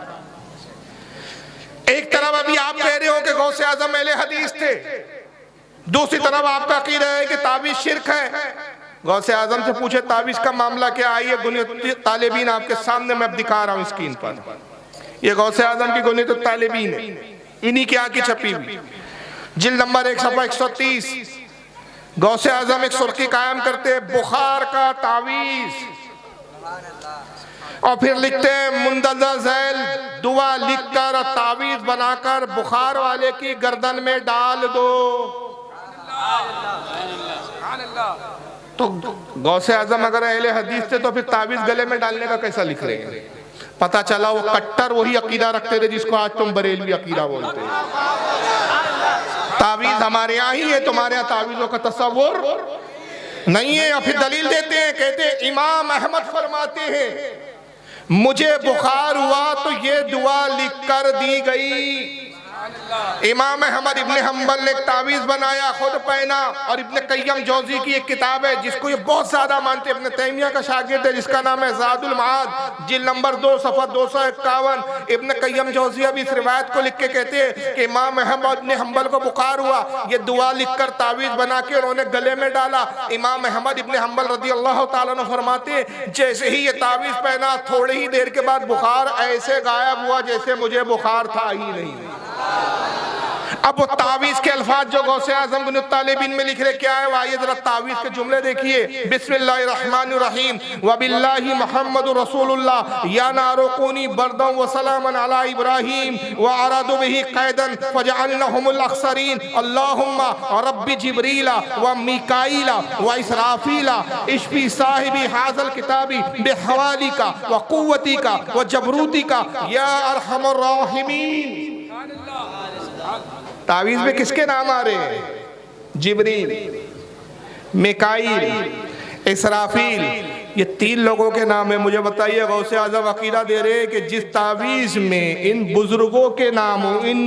एक तरफ अभी आप कह रहे हो कि गौसे आज़म अहले हदीस थे, दूसरी तरफ आपका अकीदा है कि ताबीज़ शिर्क है। गौसे आज़म से पूछे ताबीज़ का मामला क्या? आइए गुनीद तालिबीन आपके सामने मैं अब दिखा रहा हूँ स्क्रीन पर। ये गौसे आज़म की गुनीद तालिबीन है, इन्हीं की आंखें छपी हुई, जिल्द नंबर 1 सफ़ा 130। गौसे आज़म एक सुर्खी कायम करते हैं, बुखार का तावीज़, और फिर लिखते हैं मुंदज़ा झैल दुआ लिखकर और तावीज़ बनाकर बुखार वाले की गर्दन में डाल दो। तो गौसे आज़म अगर अहले हदीस थे तो फिर तावीज़ गले में डालने का कैसा लिख रहे हैं? पता चला वो कट्टर वही अकीदा रखते थे जिसको आज तुम बरेलवी अकीदा बोलते हैं। तावीज़ हमारे यहाँ ही है, तुम्हारे यहाँ तावीज़ों का तस्वुर नहीं है। या फिर दलील देते हैं, कहते हैं इमाम अहमद फरमाते हैं मुझे बुखार हुआ तो ये दुआ लिख कर दी गई। इमाम अहमद इब्ने हम्बल ने एक तावीज़ बनाया, खुद पहना, और इब्ने क़य्यम जौज़ी की एक किताब है जिसको ये बहुत ज़्यादा मानते हैं, इब्ने तैमिया का शागिर्द है, जिसका नाम है ज़ादुल मआद, जिल्द नंबर 2 सफ़ा 251। इब्ने क़य्यम जौज़िया भी इस रिवायत को लिख के कहते हैं कि इमाम अहमद इब्ने हम्बल को बुखार हुआ, ये दुआ लिखकर तावीज़ बना के उन्होंने गले में डाला। इमाम अहमद इब्ने हम्बल रज़ियल्लाहु ताला अन्हु फरमाते हैं जैसे ही ये तावीज़ पहना थोड़ी ही देर के बाद बुखार ऐसे गायब हुआ जैसे मुझे बुखार था ही नहीं। अब वो तावीज के अल्फाज जो गौसे आजम गुन तालिबीन में लिख रहे क्या है, आइए जरा तावीज के जुमले देखिए। बिस्मिल्लाहिर्रहमानिर्रहीम व बिल्लाहि मुहम्मदुर रसूलुल्लाह या नारुकूनी बरदन व सलामन अला इब्राहीम व अरादु बिही कैदन फजअलनहुमुल अखसरीन अल्लाहुम्मा रब्बी जिब्रीला व मीकाईला व इसराफीला इश्फी साहिबी हाज़ल किताबी बिहवालिका व कुव्वतिका व जबरूतिका या अरहमर राहिमीन। तावीज़ में किसके नाम आ रहे हैं? जिब्रील, मिकाईल, इसराफील, ये 3 लोगों के नाम है। मुझे बताइए गौसे आज़म अकीदा दे रहे हैं कि जिस तावीज़ में इन बुजुर्गों के नाम हो, इन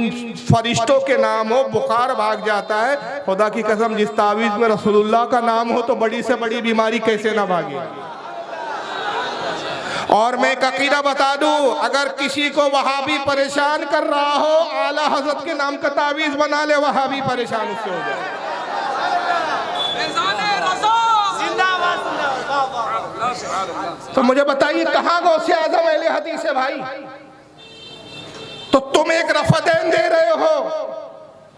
फरिश्तों के नाम हो, बुखार भाग जाता है। खुदा की कसम जिस तावीज़ में रसूलुल्लाह का नाम हो तो बड़ी से बड़ी बीमारी कैसे ना भागे। और मैं एक अकीदा बता दूं, अगर किसी को वहाबी परेशान कर रहा हो, आला हजरत के नाम का तावीज़ बना ले, वहाबी परेशान उससे हो जाए। तो मुझे बताइए कहाँ गौसे आज़म अहले हदीस है भाई? तो तुम एक रफ़दैन दे रहे हो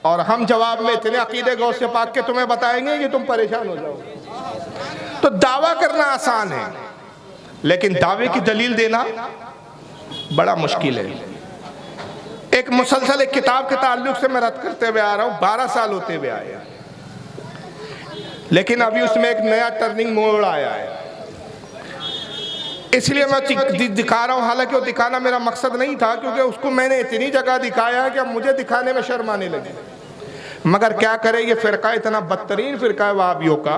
और हम जवाब में इतने अकीदे गौसे पाक के तुम्हें बताएंगे कि तुम परेशान हो जाओ। तो दावा करना आसान है, लेकिन दावे की दलील देना बड़ा मुश्किल है। एक मुसलसल एक किताब के ताल्लुक से मैं रद्द करते हुए आ रहा हूँ, 12 साल होते हुए आए, लेकिन अभी उसमें एक नया टर्निंग मोड़ आया है, इसलिए मैं दिखा रहा हूँ। हालांकि वो दिखाना मेरा मकसद नहीं था, क्योंकि उसको मैंने इतनी जगह दिखाया है कि अब मुझे दिखाने में शर्म आने लगी। मगर क्या करे, ये फ़िरका इतना बदतरीन फ़िरका है वहाबियों का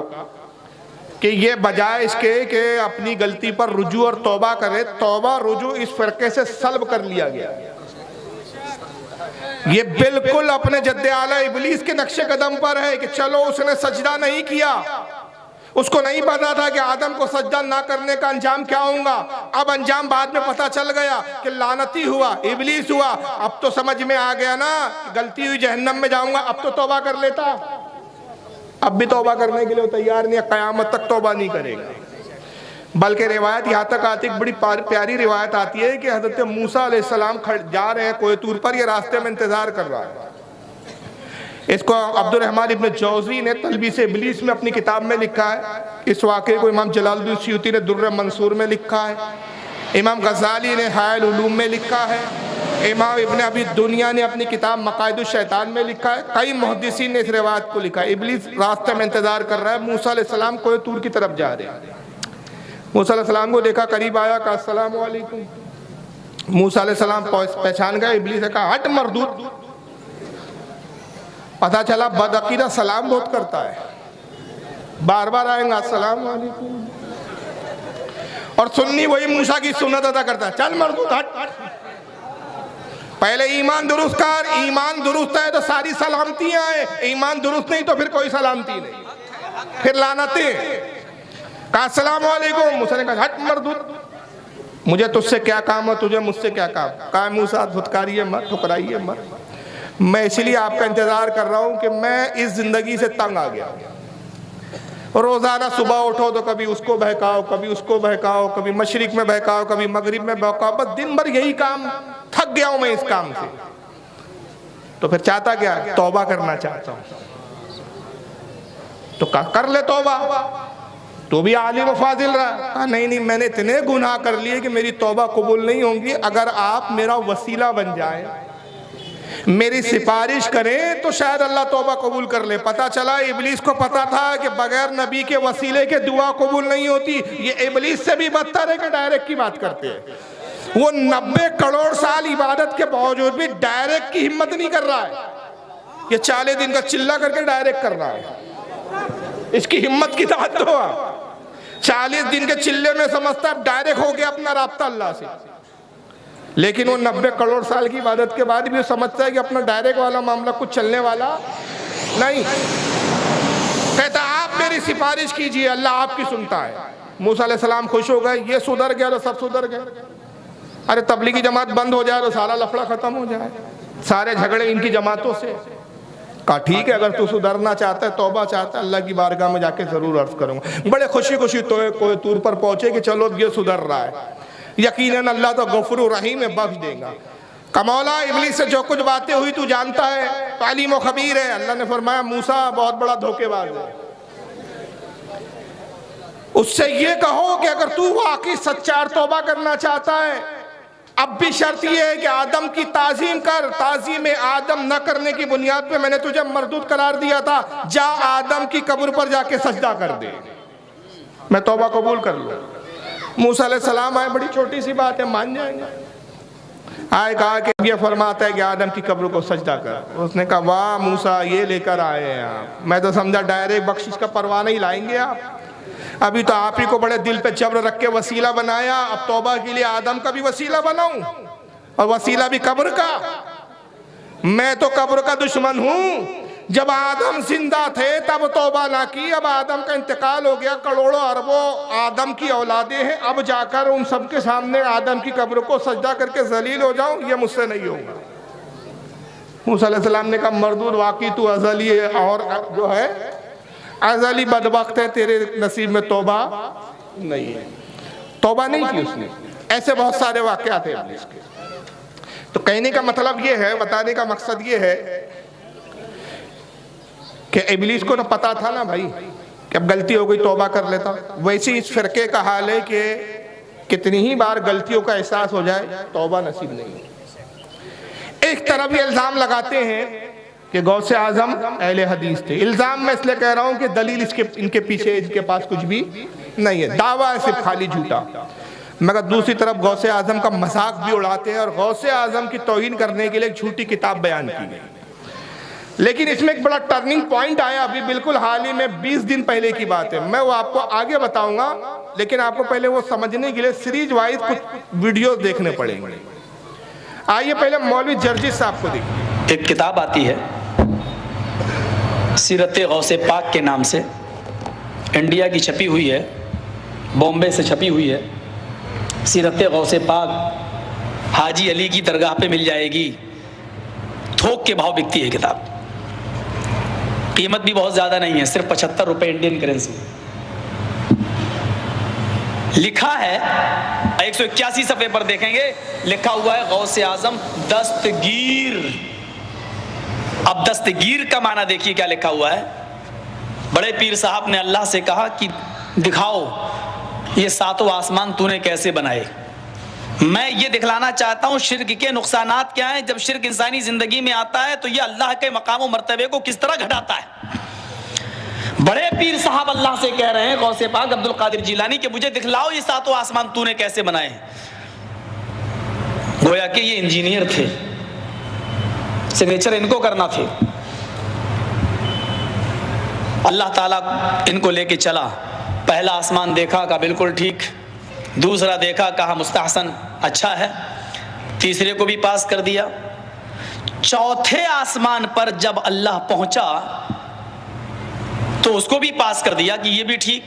कि ये बजाय इसके कि अपनी गलती पर रुजू और तौबा करे, तौबा रुजू इस फ़िरके से सल्ब कर लिया गया। ये बिल्कुल अपने जद्दे आला इबलीस के नक्शे कदम पर है कि चलो उसने सजदा नहीं किया, उसको नहीं पता था कि आदम को सजदा ना करने का अंजाम क्या होगा। अब अंजाम बाद में पता चल गया कि लानती हुआ, इबलीस हुआ। अब तो समझ में आ गया ना, गलती हुई, जहन्नम में जाऊंगा, अब तो तौबा कर लेता। अब भी तौबा करने के लिए तैयार नहीं है, क़यामत तक तौबा नहीं करेगा। बल्कि रिवायत यहाँ तक आती है, बड़ी प्यारी रिवायत आती है कि हज़रत मूसा अलैहिस्सलाम जा रहे हैं कोई तूर पर, ये रास्ते में इंतज़ार कर रहा है। इसको अब्दुर रहमान इब्न जौज़ी ने तलबीस इब्लीस में अपनी किताब में लिखा है। इस वाक़े को इमाम जलालुद्दीन सयूती ने दुर्र मंसूर में लिखा है, इमाम गज़ाली ने हायल उलूम में लिखा है, इमाम इब्न अबी दुनिया ने अपनी किताब मकाइदुश शैतान में लिखा है। कई मुहद्दिसीन ने इस रिवायत को लिखा है। इब्लीस रास्ते में इंतज़ार कर रहा है, मूसा अलैहिस्सलाम कोई तूर की तरफ जा रहे हैं। मूसा अलैहिस्सलाम को देखा, करीब आया, कहा अस्सलामु अलैकुम। मूसा अलैहिस्सलाम पहचान गए, इब्लीस ने कहा हट मरदूद। पता चला बदअकीदा सलाम बहुत करता है, बार बार आएगा अस्सलामु अलैकुम, और सुन्नी वही मूसा की सुन्नत अदा करता है, चल मरदूद हट। पहले ईमान दुरुस्त कर, ईमान दुरुस्त है तो सारी सलामतियां हैं, ईमान दुरुस्त नहीं तो फिर कोई सलामती नहीं, फिर लानतें। कहा अस्सलामु अलैकुम, मूसा ने कहा हट मरदूद, मुझे तुझसे क्या काम है, तुझे मुझसे क्या काम। कहा मूसा धुतकारिए मत, ठुकराइए मत, मैं इसलिए आपका इंतजार कर रहा हूं कि मैं इस जिंदगी से तंग आ गया। रोजाना सुबह उठो तो कभी उसको बहकाओ, कभी उसको बहकाओ, कभी मशरिक में बहकाओ, कभी मगरिब में बहकाओ, बस दिन भर यही काम, थक गया हूं मैं इस काम से। तो फिर चाहता क्या, तौबा करना चाहता हूं। तो कर ले तौबा, तो भी आलिम फाजिल रहा। नहीं नहीं, मैंने इतने गुनाह कर लिए कि मेरी तौबा कबूल नहीं होंगी, अगर आप मेरा वसीला बन जाए, मेरी सिफारिश करें तो शायद अल्लाह तौबा कबूल कर ले। पता चला इबलीस को पता था कि बगैर नबी के वसीले के दुआ कबूल नहीं होती। ये इबलीस से भी बदतर है कि डायरेक्ट की बात करते हैं। वो 90 करोड़ साल इबादत के बावजूद भी डायरेक्ट की हिम्मत नहीं कर रहा है, ये 40 दिन का चिल्ला करके डायरेक्ट कर रहा है। इसकी हिम्मत की ताकत तो 40 दिन के चिल्ले में समझता है डायरेक्ट हो गया अपना राब्ता अल्लाह से, लेकिन वो 90 करोड़ साल की इबादत के बाद भी समझता है कि अपना डायरेक्ट वाला मामला कुछ चलने वाला नहीं। कहता आप मेरी सिफारिश कीजिए, अल्लाह आपकी सुनता है। मूसा अलैहिस्सलाम खुश हो गए, ये सुधर गया तो सब सुधर गए। अरे तबलीगी जमात बंद हो जाए तो सारा लफड़ा खत्म हो जाए, सारे झगड़े इनकी जमातों से। कहा ठीक है, अगर तू सुधरना चाहता है, तौबा चाहता है, अल्लाह की बारगाह में जाके जरूर अर्ज करूंगा। बड़े खुशी खुशी तो कोई तूर पर पहुंचे कि चलो ये सुधर रहा है, यकीनन अल्लाह तो गफूर रहीम है, बख्श देगा। कमौला इबलीस से जो कुछ बातें हुई तू जानता है, तो अलीम व खबीर है। अल्लाह ने फरमाया मूसा बहुत बड़ा धोखेबाज है। उससे ये कहो कि अगर तू वाकई सच्चा तौबा करना चाहता है, अब भी शर्त यह है कि आदम की ताजीम कर। ताजीम आदम न करने की बुनियाद पे मैंने तुझे मरदूद करार दिया था। जा आदम की कब्र पर जाके सजदा कर दे, मैं तौबा कबूल कर लूँ। मूसा अलैहिस्सलाम आए, बड़ी छोटी सी बात है, मान जाएंगे। आए कहा कि ये फरमाता है कि आदम की कब्र को सजदा कर। उसने कहा वाह मूसा, ये लेकर आए हैं आप, मैं तो समझा डायरेक्ट बख्शिश का परवाना ही लाएंगे आप। अभी तो आप ही को बड़े दिल पे जबर रख के वसीला बनाया, अब तौबा के लिए आदम का भी वसीला बनाऊं, और वसीला भी कब्र का। मैं तो कब्र का दुश्मन हूं। जब आदम जिंदा थे तब तौबा ना की, अब आदम का इंतकाल हो गया, करोड़ों अरबों आदम की औलादे हैं, अब जाकर उन सबके सामने आदम की कब्र को सजदा करके जलील हो जाऊं, ये मुझसे नहीं होगा। मूसा अलैहिस्सलाम ने कहा मरदूद, वाकई तू अज़ली है और जो है अज़ली बदबख्त है, तेरे नसीब में तौबा नहीं है। तौबा नहीं की उसने। ऐसे बहुत सारे वाक़यात हैं इब्लीस के। तो कहने का मतलब ये है, बताने का मकसद ये है कि इब्लीस को तो पता था ना भाई कि अब गलती हो गई, तौबा कर लेता। वैसे इस फिरके का हाल है कि कितनी ही बार गलतियों का एहसास हो जाए, तौबा नसीब नहीं। एक तरफ ये इल्ज़ाम लगाते हैं कि गौसे आजम अहले हदीस थे। इल्ज़ाम मैं इसलिए कह रहा हूँ कि दलील इनके पीछे इनके पास कुछ भी नहीं है, दावा है सिर्फ खाली झूठा। मगर दूसरी तरफ गौसे आजम का मजाक भी उड़ाते हैं और गौसे आजम की तौहीन करने के लिए एक झूठी किताब बयान की गई। लेकिन इसमें एक बड़ा टर्निंग पॉइंट आया, अभी बिल्कुल हाल ही में 20 दिन पहले की बात है। मैं वो आपको आगे बताऊंगा, लेकिन आपको पहले वो समझने के लिए सीरीज वाइज कुछ वीडियो देखने पड़ेंगे। आइए पहले मौलवी जर्जिस साहब को देखिए। एक किताब आती है सीरत गौसे पाक के नाम से, इंडिया की छपी हुई है, बॉम्बे से छपी हुई है। सीरत गौसे पाक हाजी अली की दरगाह पे मिल जाएगी, थोक के भाव बिकती है किताब। कीमत भी बहुत ज़्यादा नहीं है, सिर्फ 75 रुपये इंडियन करेंसी। लिखा है 181 सफ़े पर देखेंगे, लिखा हुआ है गौसे आजम दस्तगीर। अब दस्तगीर का माना देखिए क्या लिखा हुआ है। बड़े पीर साहब ने अल्लाह से कहा कि दिखाओ ये सातों आसमान तूने कैसे बनाए। मैं ये दिखलाना चाहता हूँ शिर्क के नुकसानात क्या हैं। जब शिर्क इंसानी जिंदगी में आता है तो ये अल्लाह के मकाम और मर्तबे को किस तरह घटाता है। बड़े पीर साहब अल्लाह से कह रहे हैं, गौसे पाक अब्दुल कादिर जिलानी, कि मुझे दिखलाओ ये सातों आसमान तूने कैसे बनाए। गोया कि ये इंजीनियर थे, सिग्नेचर इनको करना थे। अल्लाह ताला इनको लेके चला। पहला आसमान देखा, कहा बिल्कुल ठीक। दूसरा देखा, कहा मुस्तहसन, अच्छा है। तीसरे को भी पास कर दिया। चौथे आसमान पर जब अल्लाह पहुंचा तो उसको भी पास कर दिया कि ये भी ठीक।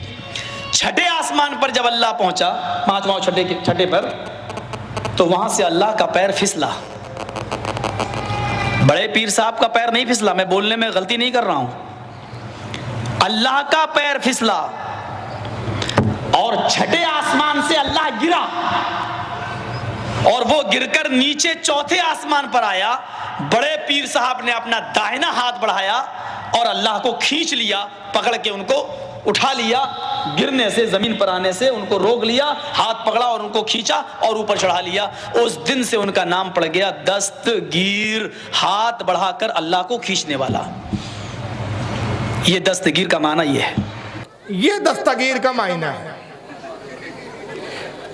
छठे आसमान पर जब अल्लाह पहुंचा, पांचवां छठे पर, तो वहां से अल्लाह का पैर फिसला। बड़े पीर साहब का पैर नहीं फिसला, मैं बोलने में गलती नहीं कर रहा हूं। अल्लाह का पैर फिसला और छठे आसमान से अल्लाह गिरा और वो गिरकर नीचे चौथे आसमान पर आया। बड़े पीर साहब ने अपना दाहिना हाथ बढ़ाया और अल्लाह को खींच लिया, पकड़ के उनको उठा लिया। गिरने से, जमीन पर आने से उनको रोक लिया, हाथ पकड़ा और उनको खींचा और ऊपर चढ़ा लिया। उस दिन से उनका नाम पड़ गया दस्तगीर, हाथ बढ़ाकर अल्लाह को खींचने वाला। ये दस्तगीर का माना ये है। ये दस्तगीर का मायना है।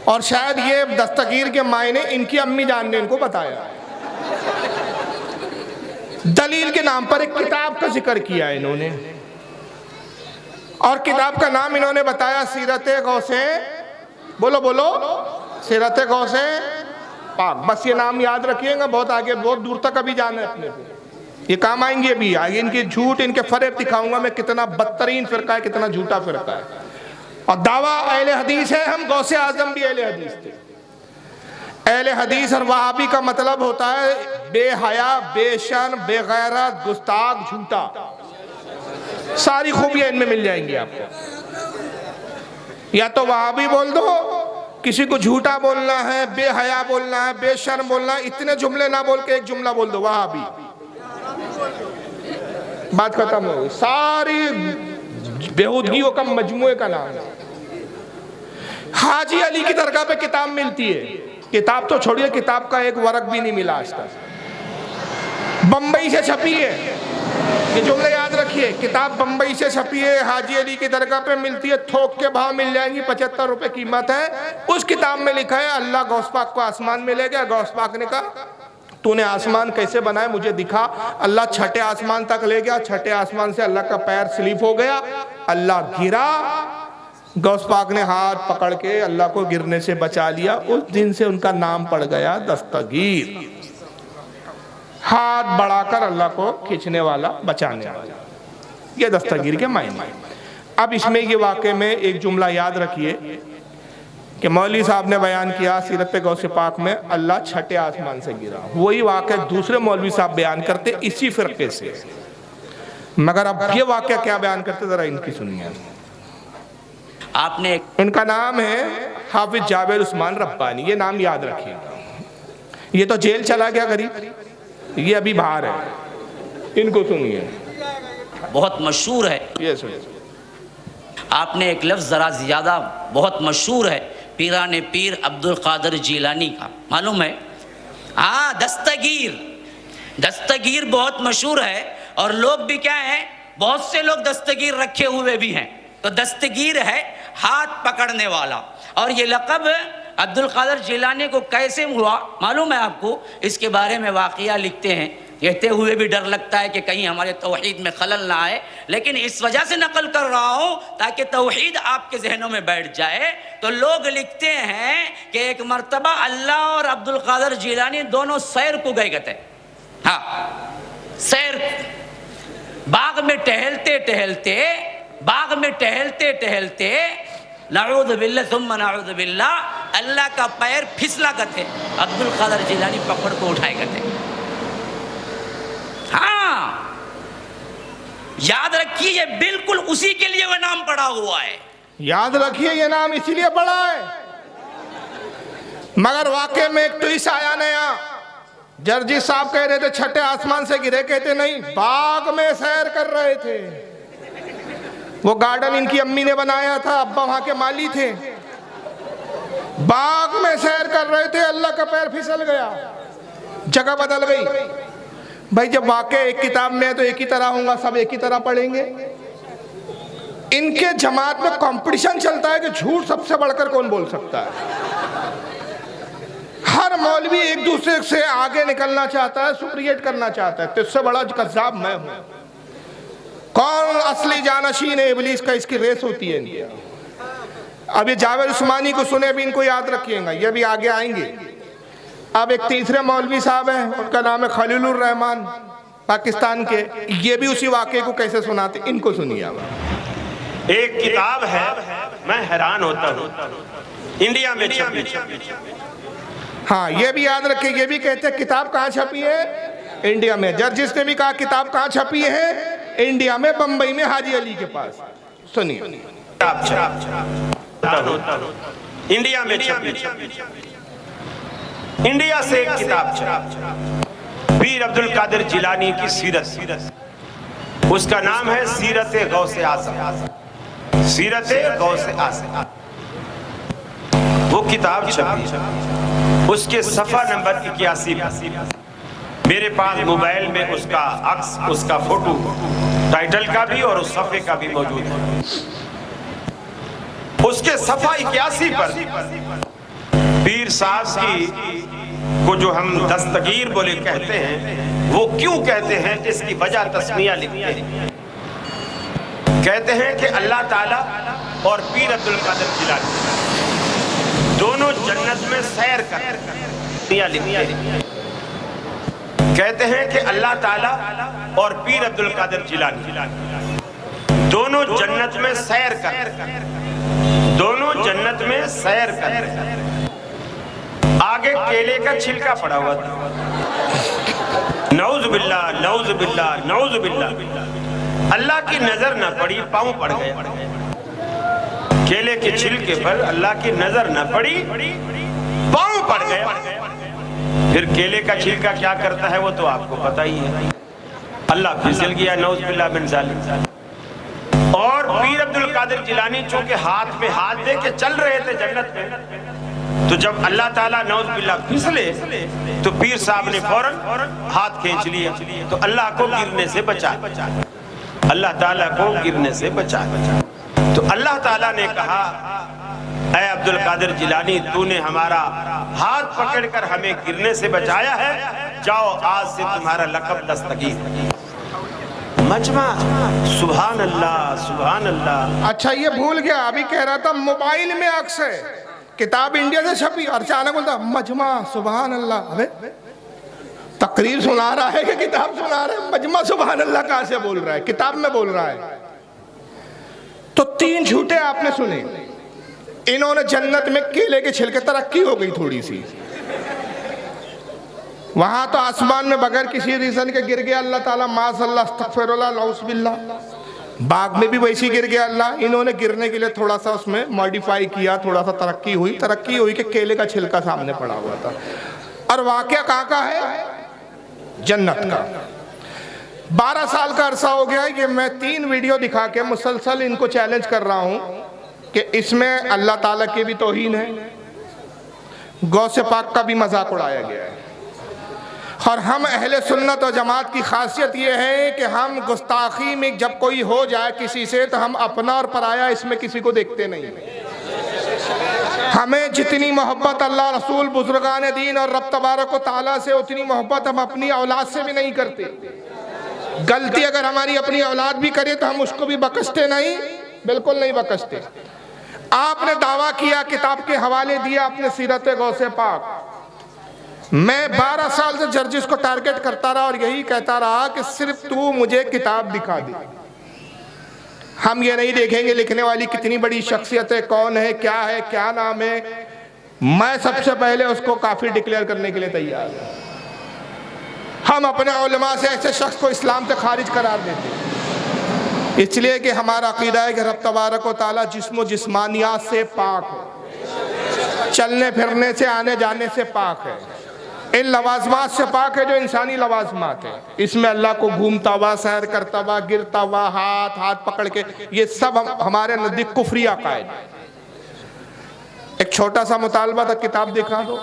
और शायद ये दस्तगीर के मायने इनकी अम्मी जान ने इनको बताया। दलील के नाम पर एक किताब का जिक्र किया इन्होंने, और किताब का नाम इन्होंने बताया सीरत गौसे, बोलो बोलो, सीरत गौसे पाक। बस ये नाम याद रखिएगा, बहुत आगे बहुत दूर तक अभी जाना है अपने को, ये काम आएंगे अभी आगे। इनके झूठ, इनके फरेब दिखाऊंगा मैं, कितना बदतरीन फिरका है, कितना झूठा फिरका है। और दावा अहले हदीस है हम, गौसे आजम भी अहले हदीस थे। अहले हदीस और वहाबी का मतलब होता है बेहया, बेशर्म, बेगैरत, गुस्ताख, झूठा। सारी खूबियां इनमें मिल जाएंगी आपको। या तो वहाबी बोल दो, किसी को झूठा बोलना है, बेहया बोलना है, बेशर्म बोलना है, इतने जुमले ना बोल के एक जुमला बोल दो वहाबी। बात खत्म हो गई। सारी बेहूदगियों का मजमुए का नाम है। हाजी अली की दरगाह पे किताब मिलती है, किताब तो छोड़िए, किताब का एक वर्क भी नहीं मिला आज तक। बंबई से छपी है, ये जुमले याद रखिए, किताब बंबई से छपी है, हाजी अली की दरगाह पे मिलती है, थोक के भाव मिल जाएंगी, 75 रुपए कीमत है। उस किताब में लिखा है अल्लाह गौस पाक को आसमान में ले गया। गौस पाक ने कहा तूने आसमान कैसे बनाया मुझे दिखा। अल्लाह छठे आसमान तक ले गया, छठे आसमान से अल्लाह का पैर स्लिप हो गया, अल्लाह गिरा, गौस पाक ने हाथ पकड़ के अल्लाह को गिरने से बचा लिया। उस दिन से उनका नाम पड़ गया दस्तगीर, हाथ बढ़ाकर अल्लाह को खींचने वाला, बचाने वाला, ये दस्तगीर के मायने। अब इसमें ये वाक़े में एक जुमला याद रखिए कि मौलवी साहब ने बयान किया सीरत पे गौसे पाक में अल्लाह छठे आसमान से गिरा, वही वाक़या दूसरे मौलवी साहब बयान करते इसी फ़िरक़े से, मगर अब ये वाक़या क्या बयान करते ज़रा इनकी सुनिए। आपने, इनका नाम है हाफिज जावेद उस्मान रब्बानी, ये नाम याद रखिएगा। ये तो जेल चला गया गरीब, ये अभी बाहर है, इनको सुनिए। बहुत मशहूर है, ये सुनिए। आपने एक लफ्ज़ ज़रा ज़्यादा बहुत मशहूर है, पीराने पीर अब्दुल कादिर जीलानी का, मालूम है? हाँ, दस्तगीर, दस्तगीर बहुत मशहूर है। और लोग भी क्या है, बहुत से लोग दस्तगीर रखे हुए भी हैं। तो दस्तगीर है हाथ पकड़ने वाला। और ये लक़ब अब्दुल कादिर जीलानी को कैसे हुआ मालूम है आपको? इसके बारे में वाक़िया लिखते हैं, कहते हुए भी डर लगता है कि कहीं हमारे तौहीद में खलल ना आए, लेकिन इस वजह से नकल कर रहा हूँ ताकि तौहीद आपके जहनों में बैठ जाए। तो लोग लिखते हैं कि एक मर्तबा अल्लाह और अब्दुल कादिर जीलानी दोनों सैर को गए थे। हाँ, सैर, बाग में टहलते टहलते, बाग में टहलते टहलते, नाऊज़ बिल्लाह सुम्मा नाऊज़ बिल्लाह, अल्लाह का पैर फिसला करते, अब्दुल कादिर जीलानी पकड़ को उठाए करते। हाँ, याद रखिए, ये बिल्कुल उसी के लिए वो नाम पड़ा हुआ है। याद रखिए, ये नाम इसीलिए पड़ा है। मगर वाकई में एक ट्विस्ट आया नया। जर्जी साहब कह रहे थे छठे आसमान से गिरे, कहते नहीं, बाग में सैर कर रहे थे। वो गार्डन इनकी अम्मी ने बनाया था, अब्बा वहां के माली थे। बाग में सैर कर रहे थे, अल्लाह का पैर फिसल गया, जगह बदल गई। भाई जब वाकई एक किताब में है तो एक ही तरह होगा, सब एक ही तरह पढ़ेंगे। इनके जमात में कंपटीशन चलता है कि झूठ सबसे बढ़कर कौन बोल सकता है। हर मौलवी एक दूसरे से आगे निकलना चाहता है, सुप्रिएट करना चाहता है। तो इससे बड़ा कज़्ज़ाब मैं हूं। कौन असली जानशीन है इब्लीस का, इसकी रेस होती है इनकी। अब ये जावेद उस्मानी को सुने भी, इनको याद रखिएगा, ये भी आगे आएंगे। अब एक तीसरे मौलवी साहब हैं, उनका नाम है खलीलुर रहमान, पाकिस्तान के, ये भी उसी वाक़े को कैसे सुनाते, इनको सुनिए। अब एक किताब है, मैं हैरान होता हूँ, इंडिया में छपी। हाँ, ये भी याद रखिए, ये भी कहते हैं किताब कहाँ छपी है, इंडिया में। जर्जिस ने भी कहा किताब कहाँ छपी है, इंडिया में, बंबई में, हाजी अली के पास। सुनिए। इंडिया में छपी, इंडिया से एक किताब छपी, पीर अब्दुल कादिर जिलानी की सीरत, उसका नाम है सीरत गौसे आज़म, सीरत गौसे आज़म। वो किताब छपी, उसके सफ़ा नंबर 81 मेरे पास मोबाइल में उसका अक्स, उसका फोटो, टाइटल का भी और उस सफ़े का भी मौजूद है। उसके सफ़ा 81 पर पीर साहब की को जो हम दस्तगीर बोले कहते हैं, वो क्यों कहते हैं इसकी वजह तस्मिया लिखते हैं। कहते हैं कि अल्लाह ताला और पीर अब्दुल कादिर जिलानी दोनों जन्नत में सैर करते हैं। कहते हैं कि अल्लाह ताला और पीर अब्दुल कादिर जिलानी दोनों जन्नत में सैर करते, दोनों जन्नत में सैर करते। आगे केले का छिलका पड़ा हुआ था, नऊज़ बिल्लाह, नऊज़ बिल्लाह, नऊज़ बिल्लाह। अल्लाह की नजर न पड़ी, पांव पड़ गए। केले के छिलके पर अल्लाह की नजर न पड़ी, पांव पड़ गया। फिर केले का छिलका क्या करता है वो तो आपको पता ही है। अल्लाह फिसल गया, नौज़ुबिल्लाह मिन ज़ालिक। और पीर अब्दुल कादिर जिलानी चूंकि हाथ पे हाथ दे के चल रहे थे जन्नत में, तो जब अल्लाह ताला नौज़ुबिल्लाह फिसले तो पीर साहब ने फौरन हाथ खींच लिया, तो अल्लाह को गिरने से बचा, अल्लाह ताला को गिरने से बचा। तो अल्लाह ताला ने कहा, ऐ अब्दुल कादिर जिलानी, तूने हमारा हाथ पकड़कर हमें गिरने से बचाया है, जाओ आज से तुम्हारा लक़ब दस्तगीर। मजमा, सुभान अल्लाह, सुभान अल्लाह। अच्छा ये भूल गया, अभी कह रहा था मोबाइल में अक्स है, किताब इंडिया से छपी, और अचानक बोलता मजमा, सुभान अल्लाह। अबे तकरीर सुना रहा है कि किताब सुना रहा है? मजमा सुभान अल्लाह कहां से बोल रहा है? किताब में बोल रहा है। तो तीन झूठे आपने सुने। इन्होंने जन्नत में केले के छिलके, तरक्की हो गई थोड़ी सी, वहां तो आसमान में बगैर किसी रीजन के गिर गया अल्लाह ताला, माज़अल्लाह, अस्तग़फिरुल्लाह, नऊज़ुबिल्लाह। बाग में भी वैसी गिर गया अल्लाह। इन्होंने गिरने के लिए थोड़ा सा उसमें मॉडिफाई किया, थोड़ा सा तरक्की हुई कि केले का छिलका सामने पड़ा हुआ था। और वाकया कहाँ का है? जन्नत का। 12 साल का अरसा हो गया कि मैं 3 वीडियो दिखा के मुसलसल इनको चैलेंज कर रहा हूं कि इसमें अल्लाह ताला की भी तौहीन है, गौसे पाक का भी मजाक उड़ाया गया है। और हम अहले सुन्नत और जमात की खासियत ये है कि हम गुस्ताखी में जब कोई हो जाए किसी से, तो हम अपना और पराया इसमें किसी को देखते नहीं। हमें जितनी मोहब्बत अल्लाह, रसूल, बुजुर्गान दीन और रब तबारक व तआला से, उतनी मोहब्बत हम अपनी औलाद से भी नहीं करते। गलती अगर हमारी अपनी औलाद भी करे तो हम उसको भी बख्शते नहीं, बिल्कुल नहीं बख्शते। आपने दावा किया, किताब के हवाले दिया अपने सीरत गौसे पाक। मैं 12 साल से जर्जिस को टारगेट करता रहा और यही कहता रहा कि सिर्फ तू मुझे किताब दिखा दे, हम ये नहीं देखेंगे लिखने वाली कितनी बड़ी शख्सियत है, कौन है, क्या नाम है। मैं सबसे पहले उसको काफिर डिक्लेयर करने के लिए तैयार हूं। हम अपने उलमा से ऐसे शख्स को इस्लाम से खारिज करार देते हैं, इसलिए कि हमारा अकीदा है कि रब तबारक व तआला जिस्म जिस्मानियात से पाक है, चलने फिरने से, आने जाने से पाक है, इन लवाजमात से पाक है जो इंसानी लवाजमात है। इसमें अल्लाह को घूमता हुआ, सैर करता हुआ, गिरता हुआ, हाथ पकड़ के, ये सब हमारे नजदीक कुफरी अकायद। एक छोटा सा मुतालबा था, किताब दिखा दो।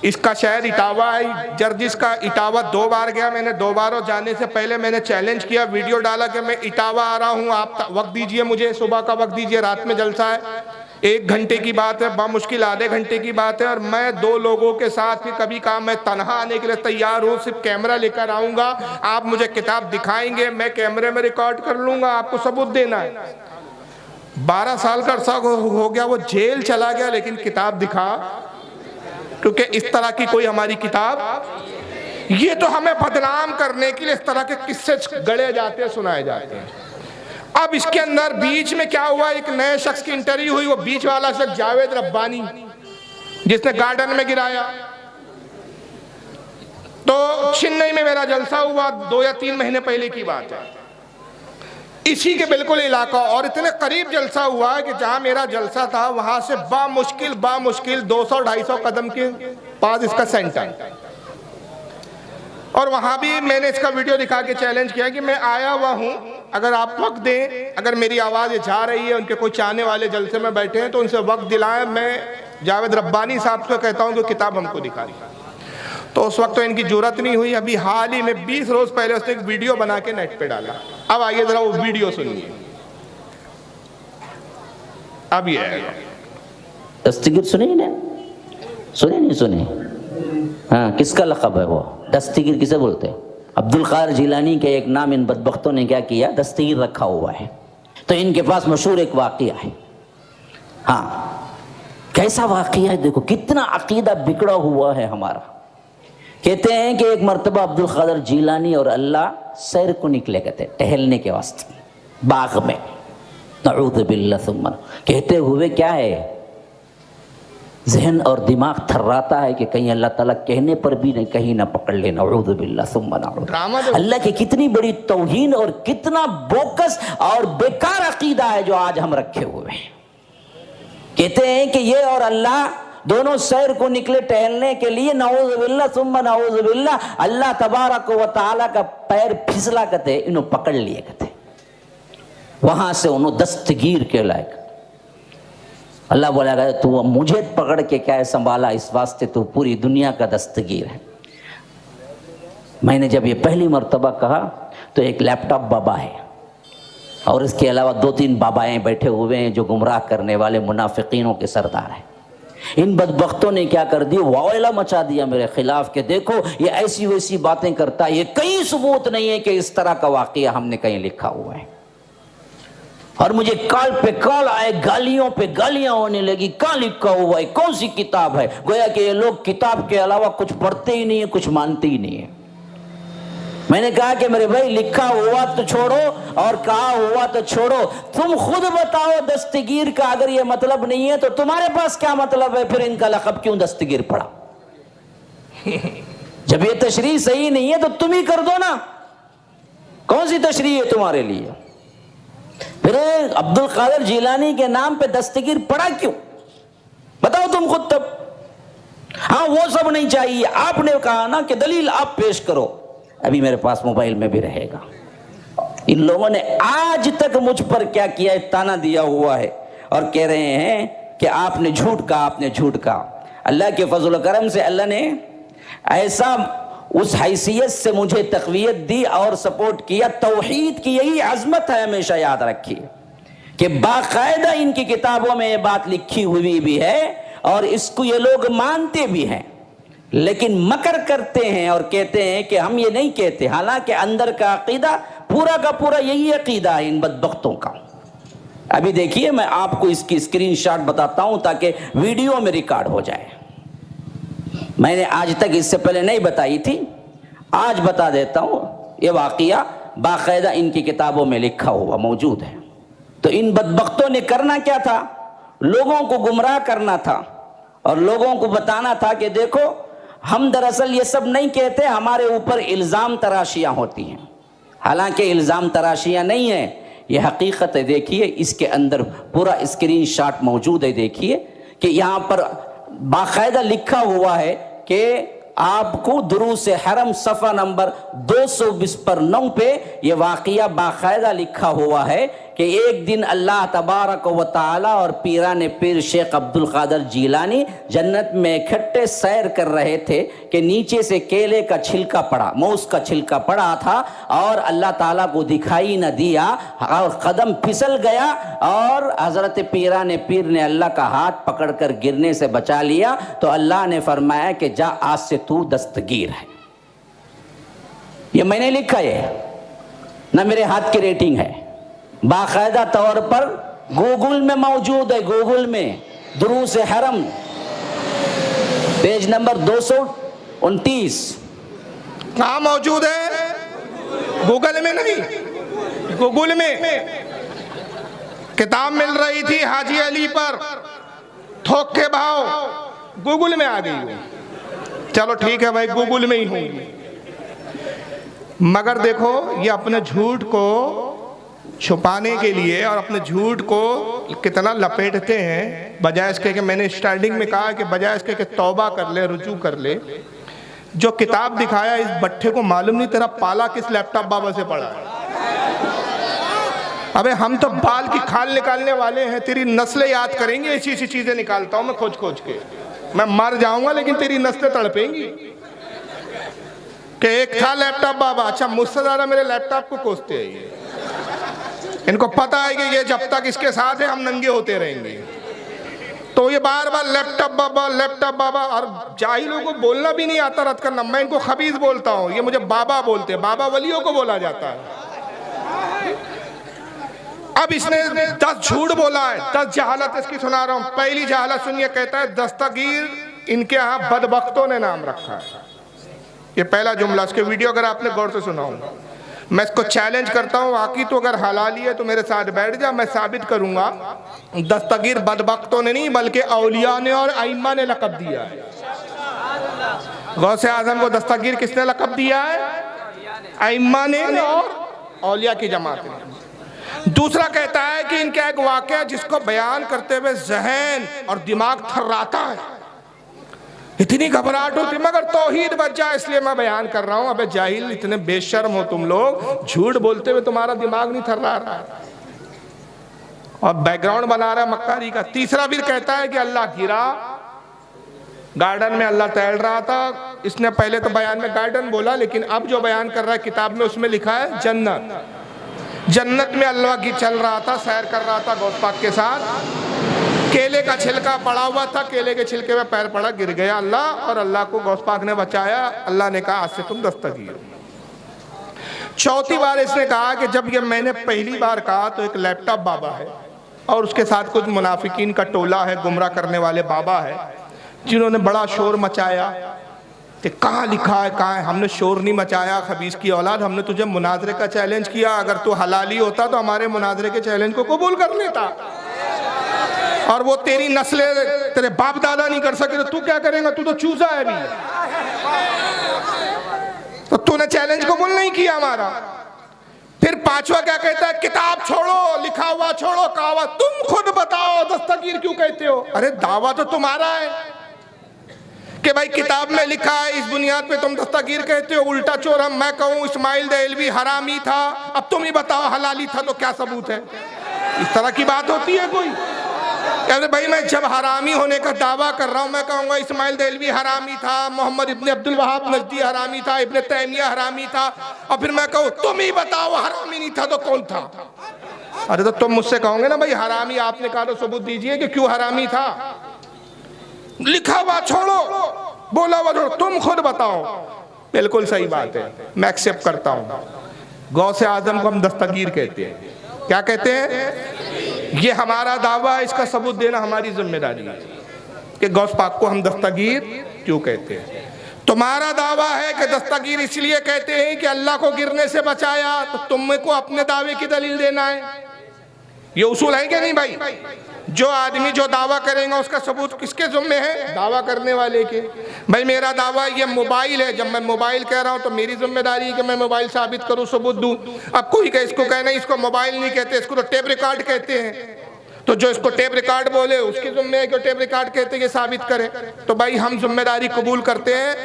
इसका शहर इटावा है, जर्जिस का इटावा 2 बार गया मैंने। 2 बार जाने से पहले मैंने चैलेंज किया, वीडियो डाला कि मैं इटावा आ रहा हूँ, आप वक्त दीजिए मुझे, सुबह का वक्त दीजिए, रात में जलसा है, 1 घंटे की बात है, बामुश्किल आधे घंटे की बात है। और मैं 2 लोगों के साथ भी कभी कहा मैं तनहा आने के लिए तैयार हूँ, सिर्फ कैमरा लेकर आऊँगा, आप मुझे किताब दिखाएंगे, मैं कैमरे में रिकॉर्ड कर लूँगा, आपको सबूत देना है। 12 साल का अरसा हो गया, वो जेल चला गया, लेकिन किताब दिखा, क्योंकि इस तरह की कोई हमारी किताब, ये तो हमें बदनाम करने के लिए इस तरह के किस्से गढ़े जाते हैं, सुनाए जाते हैं। अब इसके अंदर बीच में क्या हुआ, एक नए शख्स की इंटरव्यू हुई, वो बीच वाला शख्स जावेद रब्बानी, जिसने गार्डन में गिराया। तो चेन्नई में मेरा जलसा हुआ, 2 या 3 महीने पहले की बात है, इसी के बिल्कुल इलाका, और इतने करीब जलसा हुआ कि जहां मेरा जलसा था वहां से बामुश्किल 200-250 कदम के पास इसका सेंटर। और वहां भी मैंने इसका वीडियो दिखा के चैलेंज किया कि मैं आया हुआ हूं, अगर आप वक्त दें, अगर मेरी आवाज़ जा रही है, उनके कोई चाहने वाले जलसे में बैठे हैं तो उनसे वक्त दिलाएं। मैं जावेद रब्बानी साहब से कहता हूं कि किताब हमको दिखा दी। तो उस वक्त तो इनकी जरूरत नहीं हुई। अभी हाल ही में 20 रोज पहले उसने एक वीडियो बना के नेट पे डाला। अब आइए जरा वो वीडियो सुनिए। अब ये आएगा। दस्तगीर सुने ना, सुने नहीं सुने? हाँ, किसका लक़ब है वो? दस्तगीर किसे बोलते हैं? अब्दुल कादिर जिलानी के एक नाम इन बदबख्तों ने क्या किया, दस्तगीर रखा हुआ है। तो इनके पास मशहूर एक वाक़िया है। हाँ, कैसा वाक़िया है देखो, कितना अकीदा बिगड़ा हुआ है हमारा। कहते हैं कि एक मरतबा अब्दुल कादिर जिलानी और अल्लाह सैर को निकले, कहते टहलने के वास्ते बाग में। नऊज़ु बिल्लाह सुम्मा, कहते हुए क्या है, जहन और दिमाग थर्राता है कि कहीं अल्लाह ताला कहने पर भी नहीं कहीं ना पकड़ ले। नऊज़ु बिल्लाह सुम्मा नऊज़ु। अल्लाह की कितनी बड़ी तौहीन और कितना बोकस और बेकार अकीदा है जो आज हम रखे हुए हैं। कहते हैं कि ये और अल्लाह दोनों सैर को निकले टहलने के लिए, नऊज़ुबिल्लाह सुम्मा नऊज़ुबिल्लाह, अल्लाह तबारक व तआला का पैर फिसला करते, इन्हों पकड़ लिए करते, वहां से उन्होंने दस्तगीर के लायक। अल्लाह बोला तू मुझे पकड़ के क्या है संभाला, इस वास्ते तू पूरी दुनिया का दस्तगीर है। मैंने जब ये पहली मर्तबा कहा तो एक लैपटॉप बाबा है और इसके अलावा 2-3 बाबाएं बैठे हुए हैं जो गुमराह करने वाले मुनाफिकीनों के सरदार हैं। इन बदबख्तों ने क्या कर दिया, वावैला मचा दिया मेरे खिलाफ के देखो ये ऐसी वैसी बातें करता है, ये कहीं सबूत नहीं है कि इस तरह का वाकया हमने कहीं लिखा हुआ है। और मुझे कॉल पे कॉल आए, गालियों पे गालियां होने लगी, कहाँ लिखा हुआ है, कौन सी किताब है। गोया कि ये लोग किताब के अलावा कुछ पढ़ते ही नहीं है, कुछ मानते ही नहीं है। मैंने कहा कि मेरे भाई लिखा हुआ तो छोड़ो और कहा हुआ तो छोड़ो, तुम खुद बताओ दस्तगीर का अगर ये मतलब नहीं है तो तुम्हारे पास क्या मतलब है, फिर इनका लक़ब क्यों दस्तगीर पड़ा। जब ये तशरीह सही नहीं है तो तुम ही कर दो ना, कौन सी तशरीह है तुम्हारे लिए। फिर अब्दुल कादिर जिलानी के नाम पे दस्तगीर पड़ा क्यों, बताओ तुम खुद तब। हाँ वो सब नहीं चाहिए, आपने कहा ना कि दलील आप पेश करो, अभी मेरे पास मोबाइल में भी रहेगा। इन लोगों ने आज तक मुझ पर क्या किया है, ताना दिया हुआ है और कह रहे हैं कि आपने झूठ कहा, आपने झूठ कहा। अल्लाह के फजल करम से अल्लाह ने ऐसा उस हैसियत से मुझे तक़वियत दी और सपोर्ट किया। तौहीद की यही अजमत है, हमेशा याद रखिए कि बाकायदा इनकी किताबों में ये बात लिखी हुई भी है और इसको ये लोग मानते भी हैं, लेकिन मकर करते हैं और कहते हैं कि हम ये नहीं कहते, हालांकि अंदर का अकीदा पूरा का पूरा यही अकीदा है इन बदबख्तों का। अभी देखिए मैं आपको इसकी स्क्रीनशॉट बताता हूं ताकि वीडियो में रिकॉर्ड हो जाए। मैंने आज तक इससे पहले नहीं बताई थी, आज बता देता हूं। ये वाकया बाकायदा इनकी किताबों में लिखा हुआ मौजूद है। तो इन बदबख्तों ने करना क्या था, लोगों को गुमराह करना था और लोगों को बताना था कि देखो हम दरअसल ये सब नहीं कहते, हमारे ऊपर इल्ज़ाम तराशियाँ होती हैं। हालांकि इल्ज़ाम तराशियाँ नहीं है, ये हकीकत है। देखिए इसके अंदर पूरा स्क्रीनशॉट मौजूद है। देखिए कि यहाँ पर बाकायदा लिखा हुआ है कि आपको दुरूस हरम सफ़ा नंबर 220 पर 9 पे ये वाक़या बाकायदा लिखा हुआ है कि एक दिन अल्लाह तबारक व तआला और पीराने पीर शेख अब्दुल कादिर जिलानी जन्नत में इकट्ठे सैर कर रहे थे कि नीचे से केले का छिलका पड़ा, मौस का छिलका पड़ा था और अल्लाह ताला को दिखाई न दिया और कदम फिसल गया और हज़रत पीराने पीर ने अल्लाह का हाथ पकड़कर गिरने से बचा लिया। तो अल्लाह ने फरमाया कि जा आज से तू दस्तगीर है। ये मैंने लिखा है ना, मेरे हाथ की रेटिंग है, बाकायदा तौर पर गूगल में मौजूद है। गूगल में दुरूस हरम पेज नंबर 229 कहाँ मौजूद है, गूगल में नहीं, गूगल में किताब मिल रही थी हाजी अली पर थोक के भाव, गूगल में आ गई हो। चलो ठीक है भाई, गूगल में ही होंगी। मगर देखो ये अपने झूठ को छुपाने के लिए और अपने झूठ को कितना लपेटते हैं, बजाय इसके कि मैंने स्टार्टिंग में कहा कि बजाय इसके कि तौबा कर ले, रुजू कर ले। जो किताब दिखाया इस बट्ठे को मालूम नहीं तेरा पाला किस लैपटॉप बाबा से पड़ा है। अबे हम तो बाल की खाल निकालने वाले हैं, तेरी नस्लें याद करेंगे, ऐसी ऐसी चीजें निकालता हूं मैं खोज खोज के। मैं मर जाऊंगा लेकिन तेरी नस्लें तड़पेंगी कि एक था लैपटॉप बाबा। अच्छा मुझसे ज्यादा मेरे लैपटॉप को कोसते हैं ये, इनको पता है कि ये जब तक इसके साथ है हम नंगे होते रहेंगे। तो ये बार बार लैपटॉप बाबा, और जाहिलों को बोलना भी नहीं आता रद्द करना। मैं इनको खबीज बोलता हूँ, ये मुझे बाबा बोलते हैं, बाबा वलियों को बोला जाता है। अब इसने 10 झूठ बोला है, 10 जहालत इसकी सुना रहा हूँ। पहली जहालत सुनिए, कहता है दस्तगीर इनके यहाँ बदबख्तों ने नाम रखा है। ये पहला जुमला, इसके वीडियो अगर आपने गौर से सुना हो, मैं इसको चैलेंज करता हूँ आकी तो अगर हलाली है तो मेरे साथ बैठ जा, मैं साबित करूंगा दस्तगीर बदबख्तों ने नहीं बल्कि औलिया ने और आइम्मा ने लक़ब दिया है। गौसे आज़म को दस्तगीर किसने लक़ब दिया है? आइम्मा ने और औलिया की जमात ने। दूसरा कहता है कि इनका एक वाक़या जिसको बयान करते हुए जहन और दिमाग थर्राता है, इतनी घबराहट होती, मगर तौहीद बच जाए इसलिए मैं बयान कर रहा हूं। अबे जाहिल, इतने बेशर्म हो तुम लोग, झूठ बोलते हुए तुम्हारा दिमाग नहीं थर्रा रहा है और बैकग्राउंड बना रहा है मक्कारी का। तीसरा फिर कहता है कि अल्लाह गिरा, गार्डन में अल्लाह टहल रहा था। इसने पहले तो बयान में गार्डन बोला, लेकिन अब जो बयान कर रहा है किताब में उसमें लिखा है जन्नत। जन्नत में अल्लाह की चल रहा था, सैर कर रहा था गौस पाक के साथ। केले का छिलका पड़ा हुआ था, केले के छिलके में पैर पड़ा, गिर गया अल्लाह, और अल्लाह को गौस पाक ने बचाया। अल्लाह ने कहा आज से तुम दस्तगीर। चौथी बार इसने कहा कि जब ये मैंने पहली बार कहा तो एक लैपटॉप बाबा है और उसके साथ कुछ मुनाफिकीन का टोला है, गुमराह करने वाले बाबा है, जिन्होंने बड़ा शोर मचाया। कि कहाँ लिखा है, कहाँ है? हमने शोर नहीं मचाया खबीस की औलाद, हमने तुझे मुनाजरे का चैलेंज किया। अगर तू हलाली होता तो हमारे मुनाजरे के चैलेंज को कबूल कर लेता, और वो तेरी नस्लें तेरे बाप दादा नहीं कर सके तो तू क्या करेगा? तू तो चूजा है अभी। तो तूने चैलेंज कबूल नहीं किया हमारा। फिर पांचवा क्या कहता है? किताब छोड़ो, लिखा हुआ छोड़ो, कहावा तुम खुद बताओ दस्तगीर क्यों कहते हो? अरे दावा तो तुम्हारा है कि भाई किताब में लिखा है, इस बुनियाद पे तुम दस्तगीर कहते हो। उल्टा चोर हम मैं कहूँ इस्माइल देहलवी हरामी था, अब तुम ही बताओ हलाली था तो क्या सबूत है? इस तरह की बात होती है कोई? अरे भाई मैं जब हरामी होने का दावा कर रहा हूँ, मैं कहूँगा इस्माइल देहलवी हरामी था, मोहम्मद इब्ने अब्दुल वहाब नजदी हरामी था, इब्ने तैमिया हरामी था, और फिर मैं कहूँ तुम ही बताओ हरामी नहीं था तो कौन था? अरे तो तुम मुझसे कहोगे ना भाई हरामी आपने कहा तो सबूत दीजिए कि क्यों हरामी था। लिखा हुआ छोड़ो, बोला हुआ छोड़ो, तुम खुद बताओ। बिल्कुल सही बात है, मैं एक्सेप्ट करता हूँ। गौसे आजम को हम दस्तगीर कहते हैं। क्या कहते हैं? ये हमारा दावा है, इसका सबूत देना हमारी जिम्मेदारी है कि गौस पाक को हम दस्तगीर क्यों कहते हैं। तुम्हारा दावा है कि दस्तगीर इसलिए कहते हैं कि अल्लाह को गिरने से बचाया, तो तुमको अपने दावे की दलील देना है। ये उसूल है क्या नहीं भाई? जो आदमी जो दावा करेगा उसका सबूत किसके ज़िम्मे है? दावा करने वाले के। भाई मेरा दावा ये मोबाइल है, जब मैं मोबाइल कह रहा हूँ तो मेरी जिम्मेदारी है कि मैं मोबाइल साबित करूँ, सबूत दूँ। अब कोई कहे इसको कहना इसको मोबाइल नहीं कहते, इसको तो टेप रिकॉर्ड कहते हैं, तो जो इसको टेप रिकॉर्ड बोले उसकी जिम्मे है कि टेप रिकॉर्ड कहते हैं, ये साबित करे। तो भाई हम जिम्मेदारी कबूल करते हैं,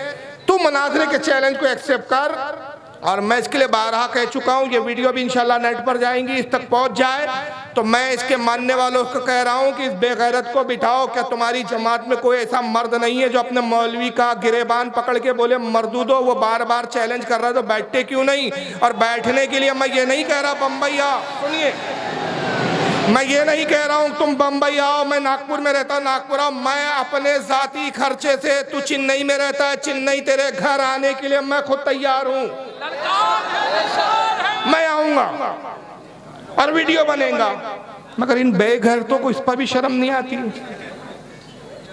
तू मुनाजरे के चैलेंज को एक्सेप्ट कर। और मैं इसके लिए बारहा कह चुका हूँ, ये वीडियो भी इंशाल्लाह नेट पर जाएंगी, इस तक पहुँच जाए तो मैं इसके मानने वालों को कह रहा हूँ कि इस बेगैरत को बिठाओ। क्या तुम्हारी जमात में कोई ऐसा मर्द नहीं है जो अपने मौलवी का गिरेबान पकड़ के बोले मर्दूदो, वो बार बार चैलेंज कर रहा है तो बैठते क्यों नहीं? और बैठने के लिए मैं ये नहीं कह रहा बम्बई आओ, सुनिए, मैं ये नहीं कह रहा हूँ तुम बम्बई आओ, मैं नागपुर में रहता नागपुर आओ। मैं अपने जाती खर्चे से, तू चेन्नई में रहता है, चेन्नई तेरे घर आने के लिए मैं खुद तैयार हूँ, मैं आऊंगा और वीडियो बनेगा। मगर इन बेगैरतों को इस पर भी शर्म नहीं आती।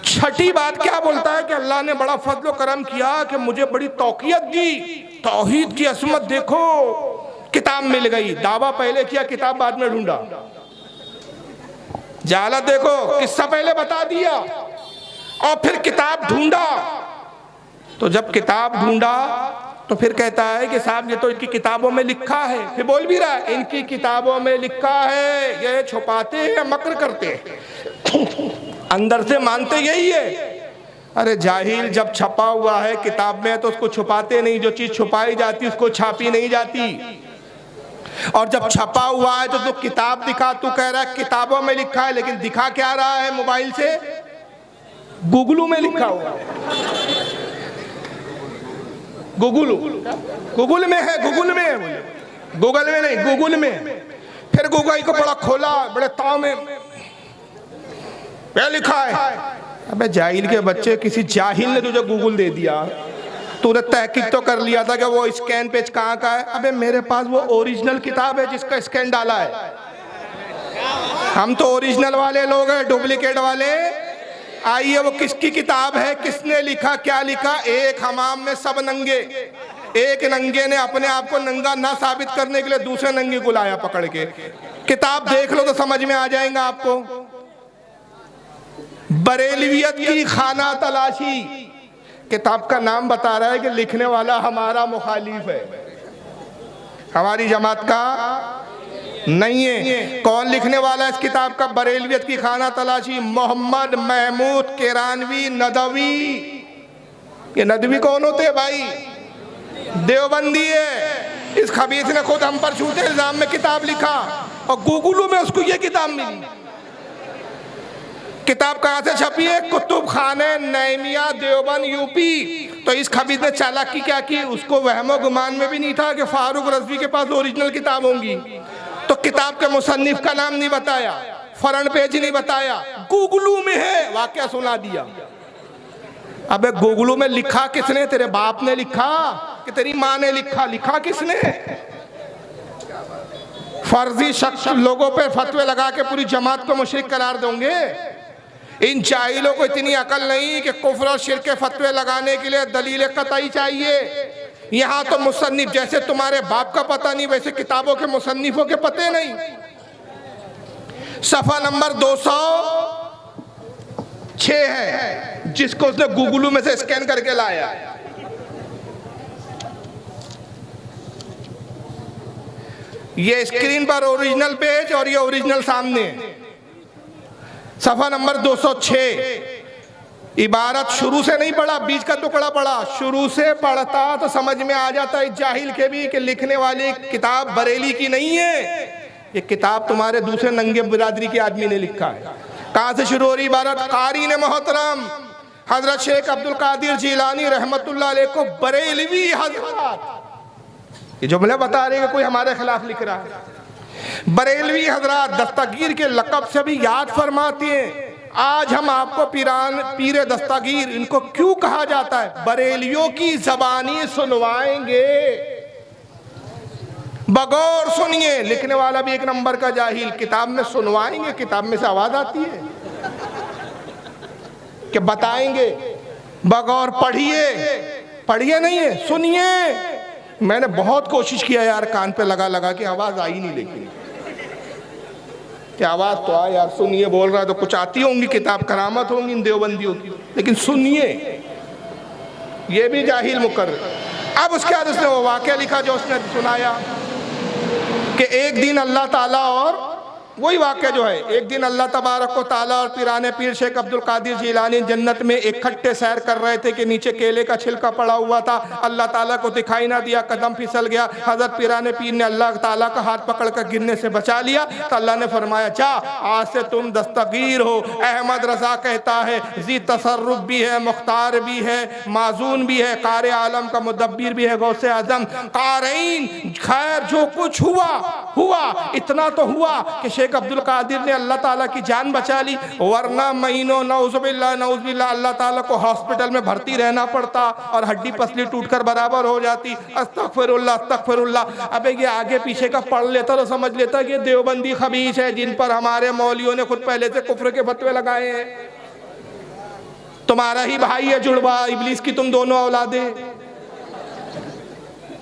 छठी बात क्या बोलता है कि अल्लाह ने बड़ा फजल करम किया कि मुझे बड़ी तौकीयत दी, तौहीद की असमत देखो, किताब मिल गई। दावा पहले किया, किताब बाद में ढूंढा। जालत देखो, किस्सा पहले बता दिया और फिर किताब ढूंढा। तो जब किताब ढूंढा तो फिर कहता है कि साहब ये तो इनकी किताबों में लिखा है। फिर बोल भी रहा है इनकी किताबों में लिखा है, ये छुपाते हैं, मक्र करते हैं, अंदर से मानते यही है। अरे जाहिल, जब छपा हुआ है किताब में तो उसको छुपाते नहीं, जो चीज छुपाई जाती उसको छापी नहीं जाती। और जब छपा हुआ है तो किताब दिखा, तू कह रहा है किताबों में लिखा है, लेकिन दिखा क्या रहा है मोबाइल से? गूगलू में लिखा हुआ है। गूगल में है, गूगल में है, गूगल में नहीं, गूगल में। फिर गूगल को बड़ा खोला, बड़े ताव में क्या लिखा है? अबे जाहिल के बच्चे, किसी जाहिल ने तुझे गूगल दे दिया, तूने तहकीक तो कर लिया था कि वो स्कैन पेज कहाँ का है। अबे मेरे पास वो ओरिजिनल किताब है जिसका स्कैन डाला है। हम तो ओरिजिनल वाले लोग हैं, डुप्लीकेट वाले आइए। वो किसकी किताब है, किसने लिखा, क्या लिखा? एक हमाम में सब नंगे, एक नंगे ने अपने आप को नंगा ना साबित करने के लिए दूसरे नंगे को लाया पकड़ के। किताब देख लो तो समझ में आ जाएगा आपको। बरेलवियत की खाना तलाशी, किताब का नाम बता रहा है कि लिखने वाला हमारा मुखालिफ है, हमारी जमात का नहीं है। कौन लिखने वाला है इस किताब का? बरेलवियत की खाना तलाशी, मोहम्मद महमूद किरानवी नदवी। ये नदवी कौन होते हैं भाई? देवबंदी है। इस खबीस ने खुद हम पर झूठे इल्जाम में किताब लिखा और गूगल में उसको ये किताब मिली। किताब कहाँ से छपी है? कुतुब खाने नैमिया देवबंद यूपी। तो इस खबीस ने चालाकी क्या की, उसको वहमो गुमान में भी नहीं था कि फारूक रज़वी के पास ओरिजिनल किताब होंगी। तो किताब के मुसन्निफ का नाम नहीं बताया, फ्रंट पेज नहीं बताया, गूगलू में है, वाकया सुना दिया। अबे गूगलू में लिखा किसने? तेरे बाप ने लिखा कि तेरी माँ ने लिखा? लिखा किसने? फर्जी शख्स लोगों पे फतवे लगा के पूरी जमात को मुशरिक करार दोगे। इन जाहिलों को इतनी अकल नहीं कि कुफ्र और शिर्क के फतवे लगाने के लिए दलील कतई चाहिए। यहाँ तो मुसन्निफ, जैसे तुम्हारे बाप का पता नहीं वैसे किताबों के मुसन्निफों के पते नहीं। सफा नंबर 206 है, जिसको उसने गूगल में से स्कैन करके लाया। ये स्क्रीन पर ओरिजिनल पेज और ये ओरिजिनल सामने। सफा नंबर 206। इबारत शुरू से नहीं पढ़ा, बीच का टुकड़ा पढ़ा। शुरू से पढ़ता तो समझ में आ जाता है जाहिल के भी कि लिखने वाली किताब बरेली की नहीं है, ये किताब तुम्हारे दूसरे नंगे बिरादरी के आदमी ने लिखा है। कहाँ से शुरू हो रही इबारत? कारी ने मोहतरम हजरत शेख अब्दुल कादिर जिलानी रहमतुल्लाह अलैह को बरेलवी हजरत, ये जुमले बता रहे हैं कि कोई हमारे खिलाफ लिख रहा है। बरेलवी हजरत दस्तगीर के लक़ब से भी याद फरमाती हैं। आज हम आपको पीर दस्तगीर इनको क्यों कहा जाता है? बरेलियों की जबानी सुनवाएंगे, बगौर सुनिए। लिखने वाला भी एक नंबर का जाहिल, किताब में सुनवाएंगे, किताब में से आवाज आती है कि बताएंगे, बगौर पढ़िए, पढ़िए नहीं है, सुनिए। मैंने बहुत कोशिश किया यार, कान पे लगा लगा के आवाज आई नहीं, लेकिन क्या आवाज तो आ यार, सुनिए बोल रहा है तो कुछ आती होंगी, किताब करामत होंगी इन देवबंदियों की, लेकिन सुनिए। ये भी जाहिल मुकर्रर। अब उसके बाद उसने वो वाकया लिखा जो उसने सुनाया कि एक दिन अल्लाह ताला, और वही वाकया जो है, एक दिन अल्लाह तबारक व ताला और पीराने पीर शेख अब्दुल कादिर जिलानी जन्नत में इकट्ठे सैर कर रहे थे कि नीचे केले का छिलका पड़ा हुआ था। अल्लाह ताला को दिखाई ना दिया, कदम फिसल गया। हजरत पीराने पीर ने अल्लाह ताला का हाथ पकड़ कर गिरने से बचा लिया। तो अल्लाह ने फरमाया, जा आज से तुम दस्तगीर हो। अहमद रजा कहता है, जी तसर्रुफ भी है, मुख्तार भी है, माजून भी है, कार आलम का मुदब्बिर भी है, गौसे आजम कारईन। खैर जो कुछ हुआ हुआ, इतना तो हुआ कि शेख अब्दुल कादिर ने अल्लाह ताला की जान बचा ली, वरना महीनों नौजुबिल्लाह अल्लाह ताला को हॉस्पिटल में भर्ती रहना पड़ता और हड्डी पसली टूटकर बराबर हो जाती। अस्तगफिरुल्लाह अस्तगफिरुल्लाह। अबे ये आगे पीछे का पढ़ लेता तो समझ लेता कि देवबंदी खबीस है, जिन पर हमारे मौलियों ने खुद पहले से कुफ्र के फतवे लगाए हैं। तुम्हारा ही भाई है जुड़वा इब्लीस की, तुम दोनों औलादे।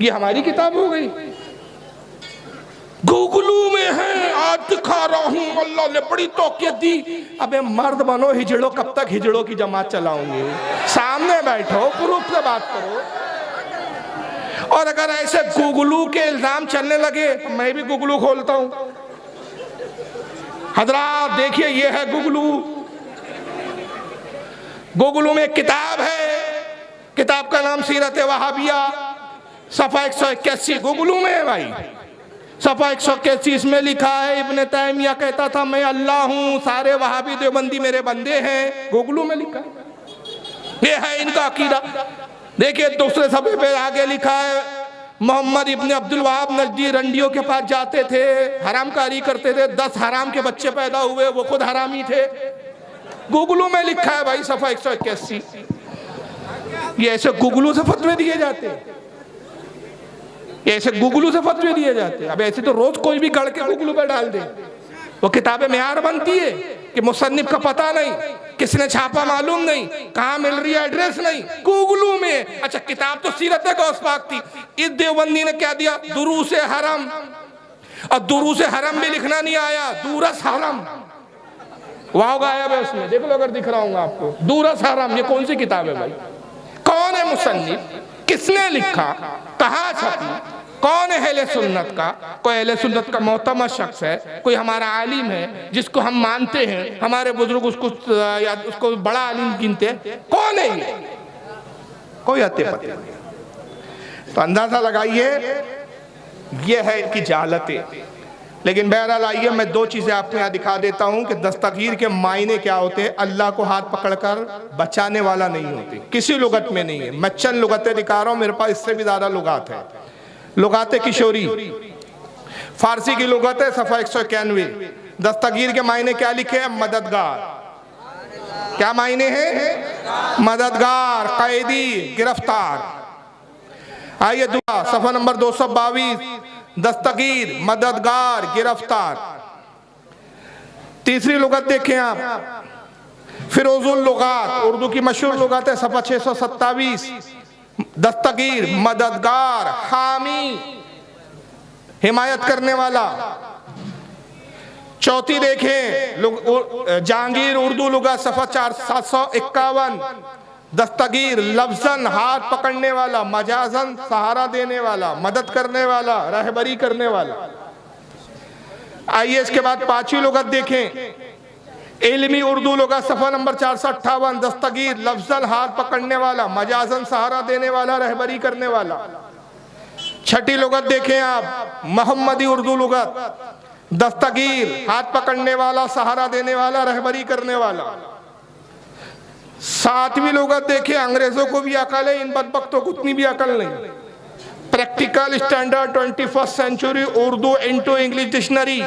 ये हमारी किताब हो गई, गूगलू में है, आज दिखा रहा हूं। अल्लाह ने बड़ी तौकीयत दी। अबे मर्द बनो, हिजड़ो, कब तक हिजड़ों की जमात चलाओगे? सामने बैठो, प्रूफ से बात करो। और अगर ऐसे गूगलू के इल्जाम चलने लगे तो मैं भी गूगलू खोलता हूं। हजरात देखिए, ये है गूगलू। गूगलू में एक किताब है, किताब का नाम सीरत वहाबिया, सफा 181 गूगलू में है भाई। सफा 181 में लिखा है, इब्न तैमिया कहता था मैं अल्लाह हूँ, सारे वहाबी देवबंदी मेरे बंदे हैं। गूगलू में लिखा है, ये है इनका अकीदा। देखिए दूसरे सफे पे आगे लिखा है, मोहम्मद इब्न अब्दुल वहाब नजदी रंडियों के पास जाते थे, हरामकारी करते थे, 10 हराम के बच्चे पैदा हुए, वो खुद हरामी थे। गूगलू में लिखा है भाई, सफा 181। ये ऐसे गूगलू से फतवे दिए जाते हैं, ऐसे गूगलू से फतवे दिए जाते हैं। अब ऐसे तो रोज कोई भी गढ़ के गूगलू पे डाल दे, वो किताबें मेयार बनती है कि मुसन्निफ का पता नहीं, किसने छापा मालूम नहीं, कहाँ मिल रही है एड्रेस नहीं, गूगलू में। अच्छा किताब तो सीरत गौस पाक थी, इस देवबंदी ने क्या दिया? दुरूस हरम। और दुरूस हरम भी लिखना नहीं आया, दूरस हरम। वाह गायब है उसमें, देख लो अगर दिख रहा हूँ आपको, दूरस हरम। ये कौन सी किताब है भाई? कौन है मुसन्निफ? किसने लिखा? कहाँ छपी? कौन है अहले सुन्नत का? कोई अहले सुन्नत का मोहतरमा शख्स है, कोई हमारा आलिम है जिसको हम मानते हैं, हमारे बुजुर्ग उसको बड़ा आलिम गिनते हैं, कौन है ये? कोई हत्या पत्ते नहीं। तो अंदाजा लगाइए ये है इनकी जहालतें। लेकिन बहरहाल आइए मैं दो चीज़ें आपको यहाँ दिखा देता हूँ कि दस्तगीर के मायने क्या होते हैं। अल्लाह को हाथ पकड़कर बचाने वाला नहीं होते, किसी लुगत में नहीं है। मैं चंद लुगतें दिखा रहा हूँ, मेरे पास इससे भी ज़्यादा लुगात है। लुगात किशोरी फारसी की लुगत है, सफ़ा 191। दस्तगीर के मायने क्या लिखे हैं? मददगार। क्या मायने हैं? मददगार, कैदी, गिरफ्तार। आइए दूसरा सफ़ा नंबर 222, दस्तगीर, मददगार, गिरफ्तार। तीसरी लुगत देखें आप, फिरोजुल लुगात, उर्दू की मशहूर लुगत है, सफ़ा 627। दस्तगीर, मददगार, हामी, हिमायत करने वाला। चौथी देखें जहांगीर, उर्दू लुगत, सफ़ा 751। दस्तगीर, लफ्जन हाथ पकड़ने वाला, मजाजन सहारा देने वाला, मदद करने वाला, रहबरी करने वाला। आइए इसके बाद पांचवी लुगत देखें, इल्मी उर्दू लुगत, सफ़ा नंबर 458। दस्तगीर, लफ्जन हाथ पकड़ने वाला, मजाजन सहारा देने वाला, रहबरी करने वाला। छठी लुगत देखें आप, मोहम्मदी उर्दू लुगत, दस्तगीर, हाथ पकड़ने वाला, सहारा देने वाला, रहबरी करने वाला। सातवीं लुगत देखें, अंग्रेजों को भी अकल है, इन बदबख्तों को उतनी भी अकल नहीं। Practical standard 21st century Urdu into English dictionary,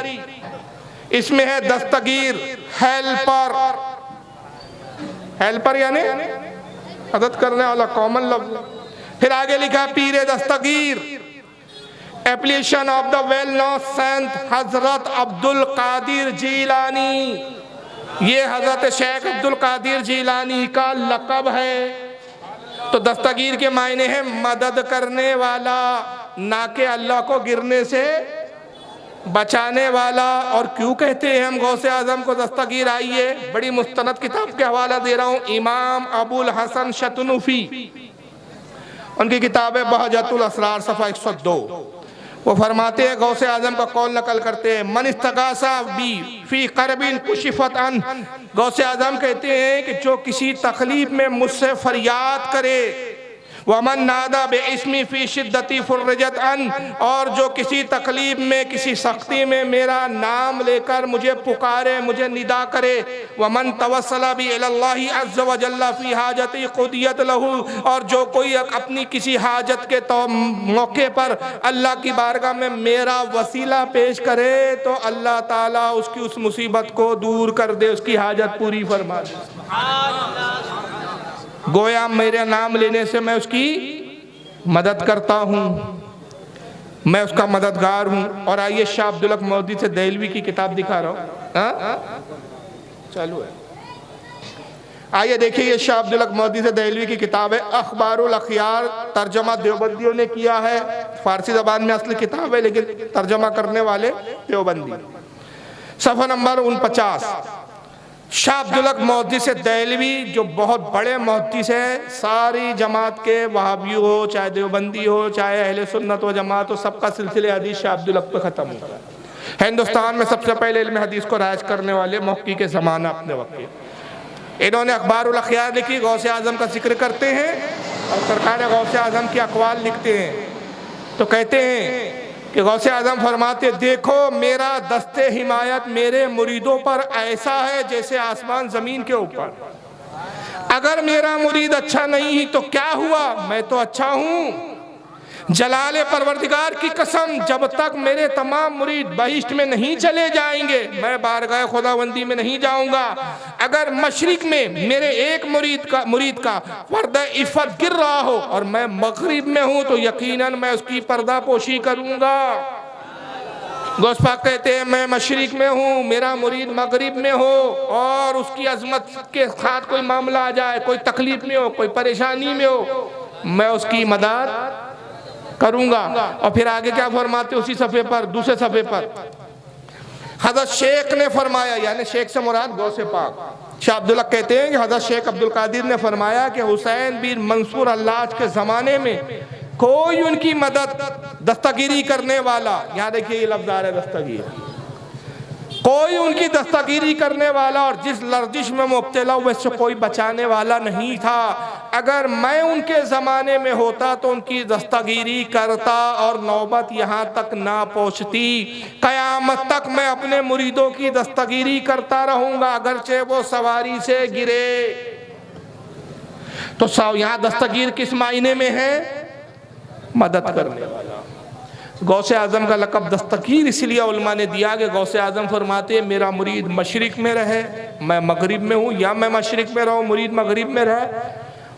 इसमें है दस्तगीर, हेल्पर। हेल्पर यानी मदद करने वाला, कॉमन लफ्ज। फिर आगे लिखा पीरे दस्तगीर, application of the well known saint Hazrat Abdul Qadir Jilani. ये हजरत शेख अब्दुल कादिर जीलानी का लक़ब है। तो दस्तगीर के मायने हैं मदद करने वाला, ना कि अल्लाह को गिरने से बचाने वाला। और क्यों कहते हैं हम गौसे आजम को दस्तगीर? आइए बड़ी मुस्तनद किताब के हवाला दे रहा हूँ, इमाम अबुल हसन शतनुफी, उनकी किताब है बहजतुल असरार, सफ़ा 102। वो फरमाते हैं, गौसे आजम का कौल नकल करते हैं, मन इस्तगासा बी फी करबिन कुशिफत अन। गौसे आजम कहते हैं कि जो किसी तकलीफ में मुझसे फरियाद करे, वमन नादा बेइस्मी फी शिद्दती फुर्रजत अन, और जो किसी तकलीफ में, किसी सख्ती में मेरा नाम लेकर मुझे पुकारे, मुझे निदा करे, वमन तवस्सला बि इलल्लाहि अज़्ज़ व जल्ला फी हाजती क़ुदियत लहू, और जो कोई अपनी किसी हाजत के मौके पर अल्लाह की बारगाह में मेरा वसीला पेश करे तो अल्लाह ताला उसकी उस मुसीबत को दूर कर दे, उसकी हाजत पूरी फरमा दे। गोया मेरे नाम लेने से मैं उसकी मदद करता हूँ, मैं उसका मददगार हूँ। और आइए शाह अब्दुल हक मौदी से देहलवी की किताब दिखा रहा हूँ, चालू है। आइए देखिए, ये शाह अब्दुल हक मौदी से देहलवी की किताब है, अखबारुल अखयार। तर्जमा देवबंदियों ने किया है, फारसी ज़बान में असली किताब है लेकिन तर्जमा करने वाले देवबंदी। सफ़ा नंबर 49। शाह अब्दुल हक मौदी से देहलवी जो बहुत बड़े मुहद्दिस है, सारी जमात के, वहाबी हो चाहे देवबंदी हो चाहे अहले सुन्नत व जमात हो, सबका सिलसिले हदीस शाह अब्दुल हक पे ख़त्म होता है। हिंदुस्तान में सबसे पहले इल्म हदीस को राइज करने वाले मुफ्ती के ज़माना अपने वक्त के। इन्होंने अखबारुल अखयार लिखी, गौसे आज़म का जिक्र करते हैं और सरकार गौसे आज़म की अक़वाल लिखते हैं। तो कहते हैं कि गौसे आज़म फरमाते, देखो मेरा दस्ते हिमायत मेरे मुरीदों पर ऐसा है जैसे आसमान ज़मीन के ऊपर। अगर मेरा मुरीद अच्छा नहीं तो क्या हुआ, मैं तो अच्छा हूँ। जलाले परवरदिगार की कसम, जब तक मेरे तमाम मुरीद बहिश्त में नहीं चले जाएंगे मैं बारगाह खुदावंदी में नहीं जाऊंगा। अगर मशरिक में मेरे एक मुरीद का पर्दा इफ़त गिर रहा हो और मैं मगरिब में हूँ तो यकीनन मैं उसकी पर्दा पोशी करूंगा। गौस पाक कहते हैं, मैं मशरिक में हूँ, मेरा मुरीद मगरिब में हो और उसकी अजमत के साथ कोई मामला आ जाए, कोई तकलीफ में हो, कोई परेशानी में हो, मैं उसकी मदद करूंगा। और फिर आगे क्या फरमाते उसी सफ़े पर, दूसरे सफ़े पर, हज़रत शेख ने फरमाया, यानी शेख से मुराद गौसे पाक शाह अब्दुल हक कहते हैं कि हज़रत शेख अब्दुल कादिर ने फरमाया कि हुसैन बिन मंसूर अल्लाज के ज़माने में कोई उनकी मदद दस्तगीरी करने वाला, यहाँ देखिए ये लफ्ज़ आ रहा है दस्तगीर, कोई उनकी दस्तगीरी करने वाला और जिस लर्जिश में मुब्तला हुए से कोई बचाने वाला नहीं था। अगर मैं उनके ज़माने में होता तो उनकी दस्तगीरी करता और नौबत यहाँ तक ना पहुँचती। क़यामत तक मैं अपने मुरीदों की दस्तगीरी करता रहूँगा, अगरचे वो सवारी से गिरे। तो यहाँ दस्तगीर किस मायने में है? मदद करने वाला। गौसे आज़म का लक़ब दस्तगीर इसलिए उलमा ने दिया कि गौसे आज़म फरमाते हैं मेरा मुरीद मशरिक़ में रहे, मैं मगरिब में हूँ, या मैं मशरिक़ में रहूँ, मुरीद मगरिब में रहे,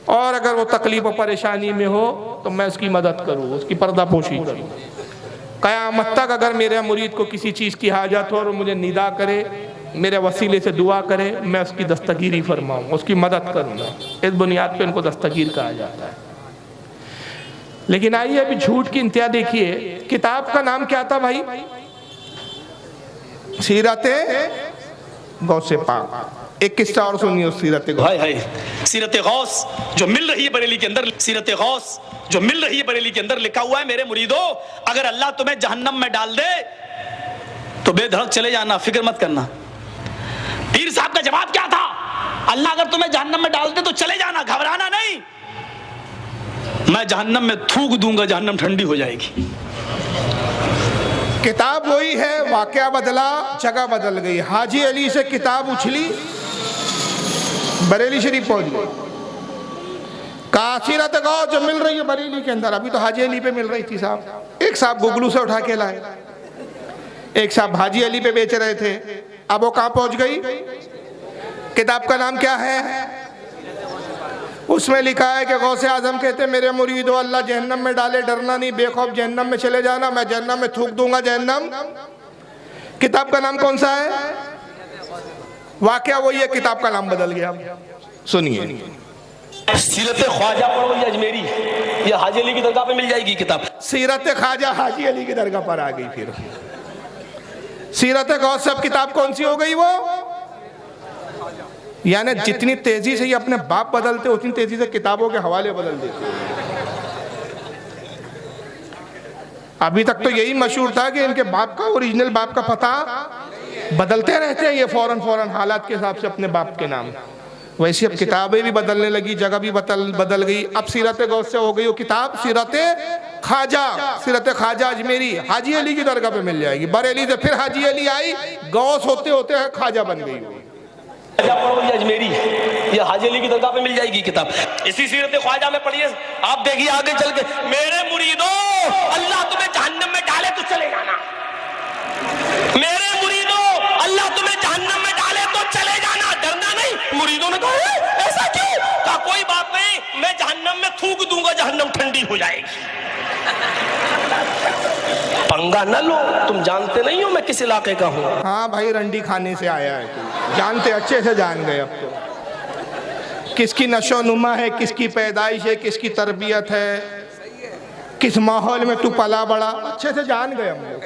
और अगर वो तकलीफ़ और परेशानी में हो तो मैं उसकी मदद करूँ, उसकी पर्दापोशी करूँ। क़यामत तक अगर मेरे मुरीद को किसी चीज़ की हाजत हो और मुझे निदा करे, मेरे वसीले से दुआ करे, मैं उसकी दस्तगीरी फरमाऊँ, उसकी मदद करूँगा। इस बुनियाद पर इनको दस्तगीर कहा जाता है। लेकिन आइए अभी झूठ की इंतहा देखिए। किताब का नाम क्या था भाई? सीरते गौसे पाक। एक किस्सा और सुनिए उस सीरत गौस। हाय सीरत गौस जो मिल रही है बरेली के अंदर, सीरत गौस जो मिल रही है बरेली के अंदर लिखा हुआ है, मेरे मुरीदो अगर अल्लाह तुम्हें जहन्नम में डाल दे तो बेधड़क चले जाना, फिक्र मत करना। पीर साहब का जवाब क्या था? अल्लाह अगर तुम्हें जहन्नम में डाल दे तो चले जाना, घबराना नहीं, मैं जहन्नम में थूक दूंगा, जहन्नम ठंडी हो जाएगी। किताब वही है, वाकया बदला, जगह बदल गई। हाजी अली से किताब उछली, बरेली शरीफ पहुंच गई। सीरत गौस जो मिल रही है बरेली के अंदर, अभी तो हाजी अली पे मिल रही थी साहब। एक साहब गुगलू से उठा के लाए, एक साहब हाजी अली पे बेच रहे थे। अब वो कहाँ पहुंच गई? किताब का नाम क्या है? उसमें लिखा है कि गौसे आजम कहते मेरे मुरीदो अल्लाह जहन्नम में डाले डरना नहीं, बेखौफ जहन्नम में चले जाना, मैं जहन्नम में थूक दूंगा जहन्नम। किताब का नाम कौन सा है? वाकया वही है, किताब का नाम बदल गया। सुनिए। सीरत ख्वाजा पढ़ो ये अजमेरी, ये हाजी अली की दरगाह पे मिल जाएगी किताब। सीरत ख्वाजा हाजी अली की दरगाह पर आ गई। फिर सीरत गौस सब किताब कौन सी हो गई वो? यानी जितनी तेजी से ये अपने बाप बदलते उतनी तेजी से किताबों के हवाले बदल देते। अभी तक तो यही मशहूर था कि इनके बाप का, ओरिजिनल बाप का पता बदलते रहते हैं ये फौरन हालात के हिसाब से अपने बाप के नाम। वैसे अब किताबें भी बदलने लगी, जगह भी बदल गई। अब सीरत गौस से हो गई वो किताब सीरत ख्वाजा, सीरत ख्वाजा अजमेरी हाजी अली की दरगाह पे मिल जाएगी। बरेली से फिर हाजी अली आई, गौस होते होते ख्वाजा बन गई। पढ़ो ये अजमेरी, ये हाजी अली की दरगाह पे मिल जाएगी किताब। इसी सीरत ख्वाजा में पढ़िए, आप देखिए आगे चल के, मेरे मुरीदो अल्लाह तुम्हें जहन्नम में डाले तो चले जाना, मेरे मुरीदो अल्लाह तुम्हें जहन्नम में डाले तो चले जाना, डरना नहीं। मुरीदों ने कहा ऐसा क्यों? कहा कोई बात नहीं, मैं जहन्नम में थूक दूंगा, जहन्नम ठंडी हो जाएगी। पंगा न लो, तुम जानते नहीं हो मैं किस इलाके का हूँ। हाँ भाई, रंडी खाने से आया है तू, जानते, अच्छे से जान गए। अब तो किसकी नशो नुमा है, किसकी पैदाइश है, किसकी तरबियत है, किस माहौल में तू पला बड़ा, अच्छे से जान गए हम लोग।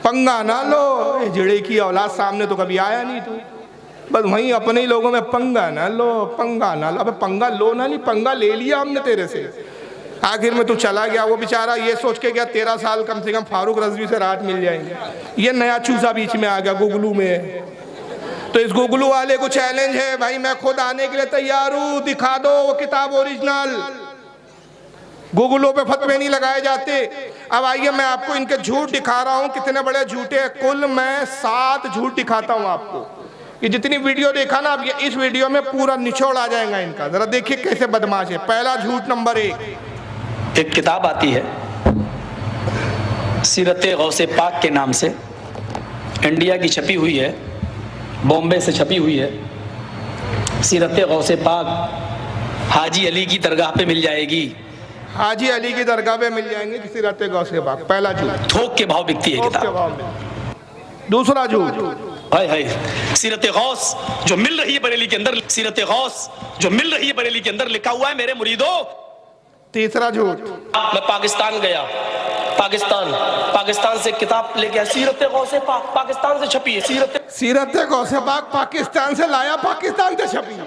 पंगा ना लो, जिड़े की औलाद सामने तो कभी आया नहीं तू, बस वहीं अपने ही लोगों में पंगा ना लो, पंगा ना लो। अबे पंगा लो ना, नहीं पंगा ले लिया हमने तेरे से, आखिर में तू चला गया। वो बेचारा ये सोच के गया 13 साल कम से कम फारूक रजवी से राहत मिल जाएंगे, ये नया चूसा बीच में आ गया गुगलू में। तो इस गुगलू वाले को चैलेंज है, भाई मैं खुद आने के लिए तैयार हूँ, दिखा दो वो किताब ओरिजिनल। गुगलों पे फतवे नहीं लगाए जाते। अब आइए मैं आपको इनके झूठ दिखा रहा हूँ, कितने बड़े झूठे हैं। कुल मैं 7 झूठ दिखाता हूँ आपको। ये जितनी वीडियो देखा ना, अब ये इस वीडियो में पूरा निचोड़ आ जाएगा इनका। जरा देखिए कैसे बदमाश है। पहला झूठ नंबर 1, एक किताब आती है सीरत गौसे पाक के नाम से, इंडिया की छपी हुई है, बॉम्बे से छपी हुई है। सीरत गौसे पाक हाजी अली की दरगाह पे मिल जाएगी, हाजी अली की दरगाह पे मिल जाएंगे सीरत गौसे पाक। पहला झूठ, थोक के भाव बिकती है किताब। दूसरा झूठ, हाय सीरत गौस जो मिल रही है बरेली के अंदर, सीरत गौस जो मिल रही है बरेली के अंदर लिखा हुआ है मेरे मुरीदो। तीसरा झूठ, मैं पाकिस्तान गया, पाकिस्तान से किताब लेके आया, सीरत गौसे पाक पाकिस्तान से छपी है। सीरत गौसे पाक पाकिस्तान से लाया, पाकिस्तान से छपी है।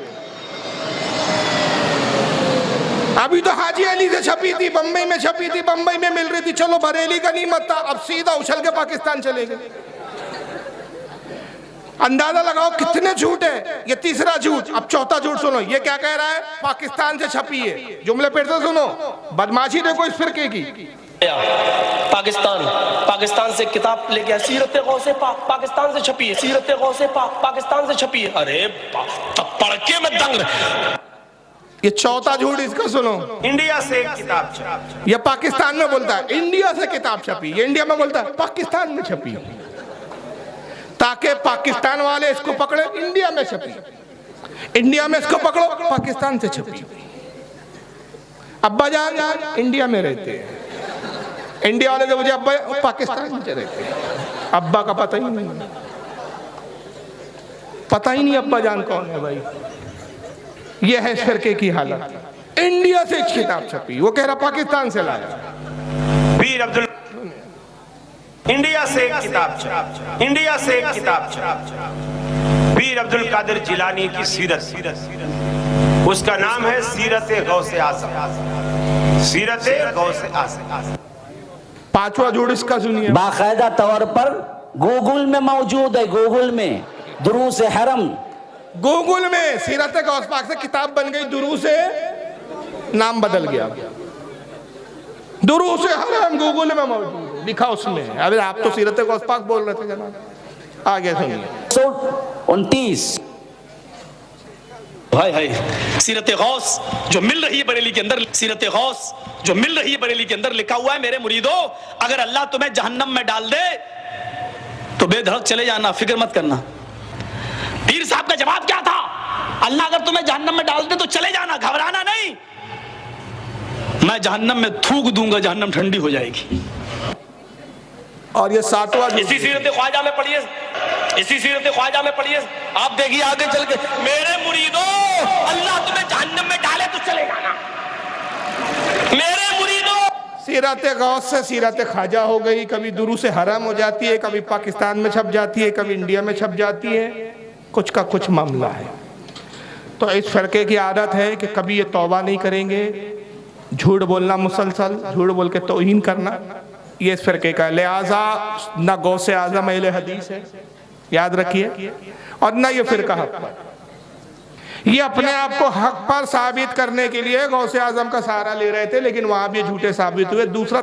अभी तो हाजी अली से छपी थी, बम्बई में छपी थी, बम्बई में मिल रही थी, चलो बरेली का नहीं मत था, अब सीधा उछल के पाकिस्तान चले गए। अंदाजा लगाओ कितने झूठ है। ये तीसरा झूठ। अब चौथा झूठ सुनो, ये क्या कह रहा है, पाकिस्तान से छपी है। जुमले फिर से सुनो, बदमाशी देखो इस फिरके की। पाकिस्तान से किताब लेके आया, सीरत गौसे पाक पाकिस्तान से छपी है, सीरत गौसे पाक पाकिस्तान से छपी है। अरे पढ़ के मैं दंग। ये चौथा झूठ इसका सुनो। इंडिया से एक किताब छपी, ये पाकिस्तान में बोलता है इंडिया से किताब छपी, ये इंडिया में बोलता है पाकिस्तान में छपी, ताकि पाकिस्तान वाले इसको पकड़े इंडिया में छपी, इंडिया में इसको पकड़ो पाकिस्तान से छपी। अब्बा जान इंडिया में रहते हैं, इंडिया वाले जो मुझे अब्बा पाकिस्तान में रहते हैं, अब्बा का पता ही नहीं, पता ही नहीं अब्बा जान कौन है भाई। ये है इस फिरके की हालत। इंडिया से किताब छपी, वो कह रहा पाकिस्तान से लाया। पीर अब्दुल इंडिया से एक किताब छपी, इंडिया से एक किताब छपी, पीर अब्दुल कादिर जिलानी की सीरत, उसका नाम है सीरत गौसे आज़म, सीरत गौसे आज़म। पांचवा झूठ इसका सुनिए। बाकायदा तौर पर गूगल में मौजूद है, गूगल में दुरूस हरम, गूगल में सीरत गौस पाक से किताब बन गई, दुरूस से नाम बदल गया, दुरूस हरम गूगल में मौजूद है, लिखा उसमें। अभी आप तो सीरत गौस पाक बोल रहे थे जनाब, आगे सुनिए। 29 भाई भाई सीरत गौस जो मिल रही है बरेली के अंदर, सीरत गौस जो मिल रही है बरेली के अंदर लिखा हुआ है, मेरे मुरीदों अगर अल्लाह तुम्हें जहन्नम में डाल दे तो बेधड़क चले जाना, फिक्र मत करना। पीर साहब का जवाब क्या था, अल्लाह अगर तुम्हें जहन्नम में डाल दे तो चले जाना, घबराना नहीं, मैं जहन्नम में थूक दूंगा, जहन्नम ठंडी हो जाएगी। और ये सातवां इसी सीरत ख्वाजा में पढ़िए, इसी सीरत ख्वाजा में पढ़िए, आप देखिए आगे चल के, मेरे मुरीदों अल्लाह तुम्हें जहन्नम में डाले तो चले जाना, मेरे मुरीदों। सीरत गौस से सीरत ख्वाजा हो गई, कभी दुरूस हरम हो जाती है, कभी पाकिस्तान में छप जाती है, कभी इंडिया में छप जाती है, कुछ का कुछ मामला है। तो इस फिरके की आदत है कि कभी ये तौबा नहीं करेंगे, झूठ बोलना मुसलसल, झूठ बोल के तौहीन करना, ये इस फिरके का। लिहाजा ना गौसे आज़म अहले हदीस है, याद रखिए, और ना ये फिरका हक पर। ये अपने आप को हक पर साबित करने के लिए गौसे आज़म का सहारा ले रहे थे, लेकिन वहां भी झूठे साबित हुए। दूसरा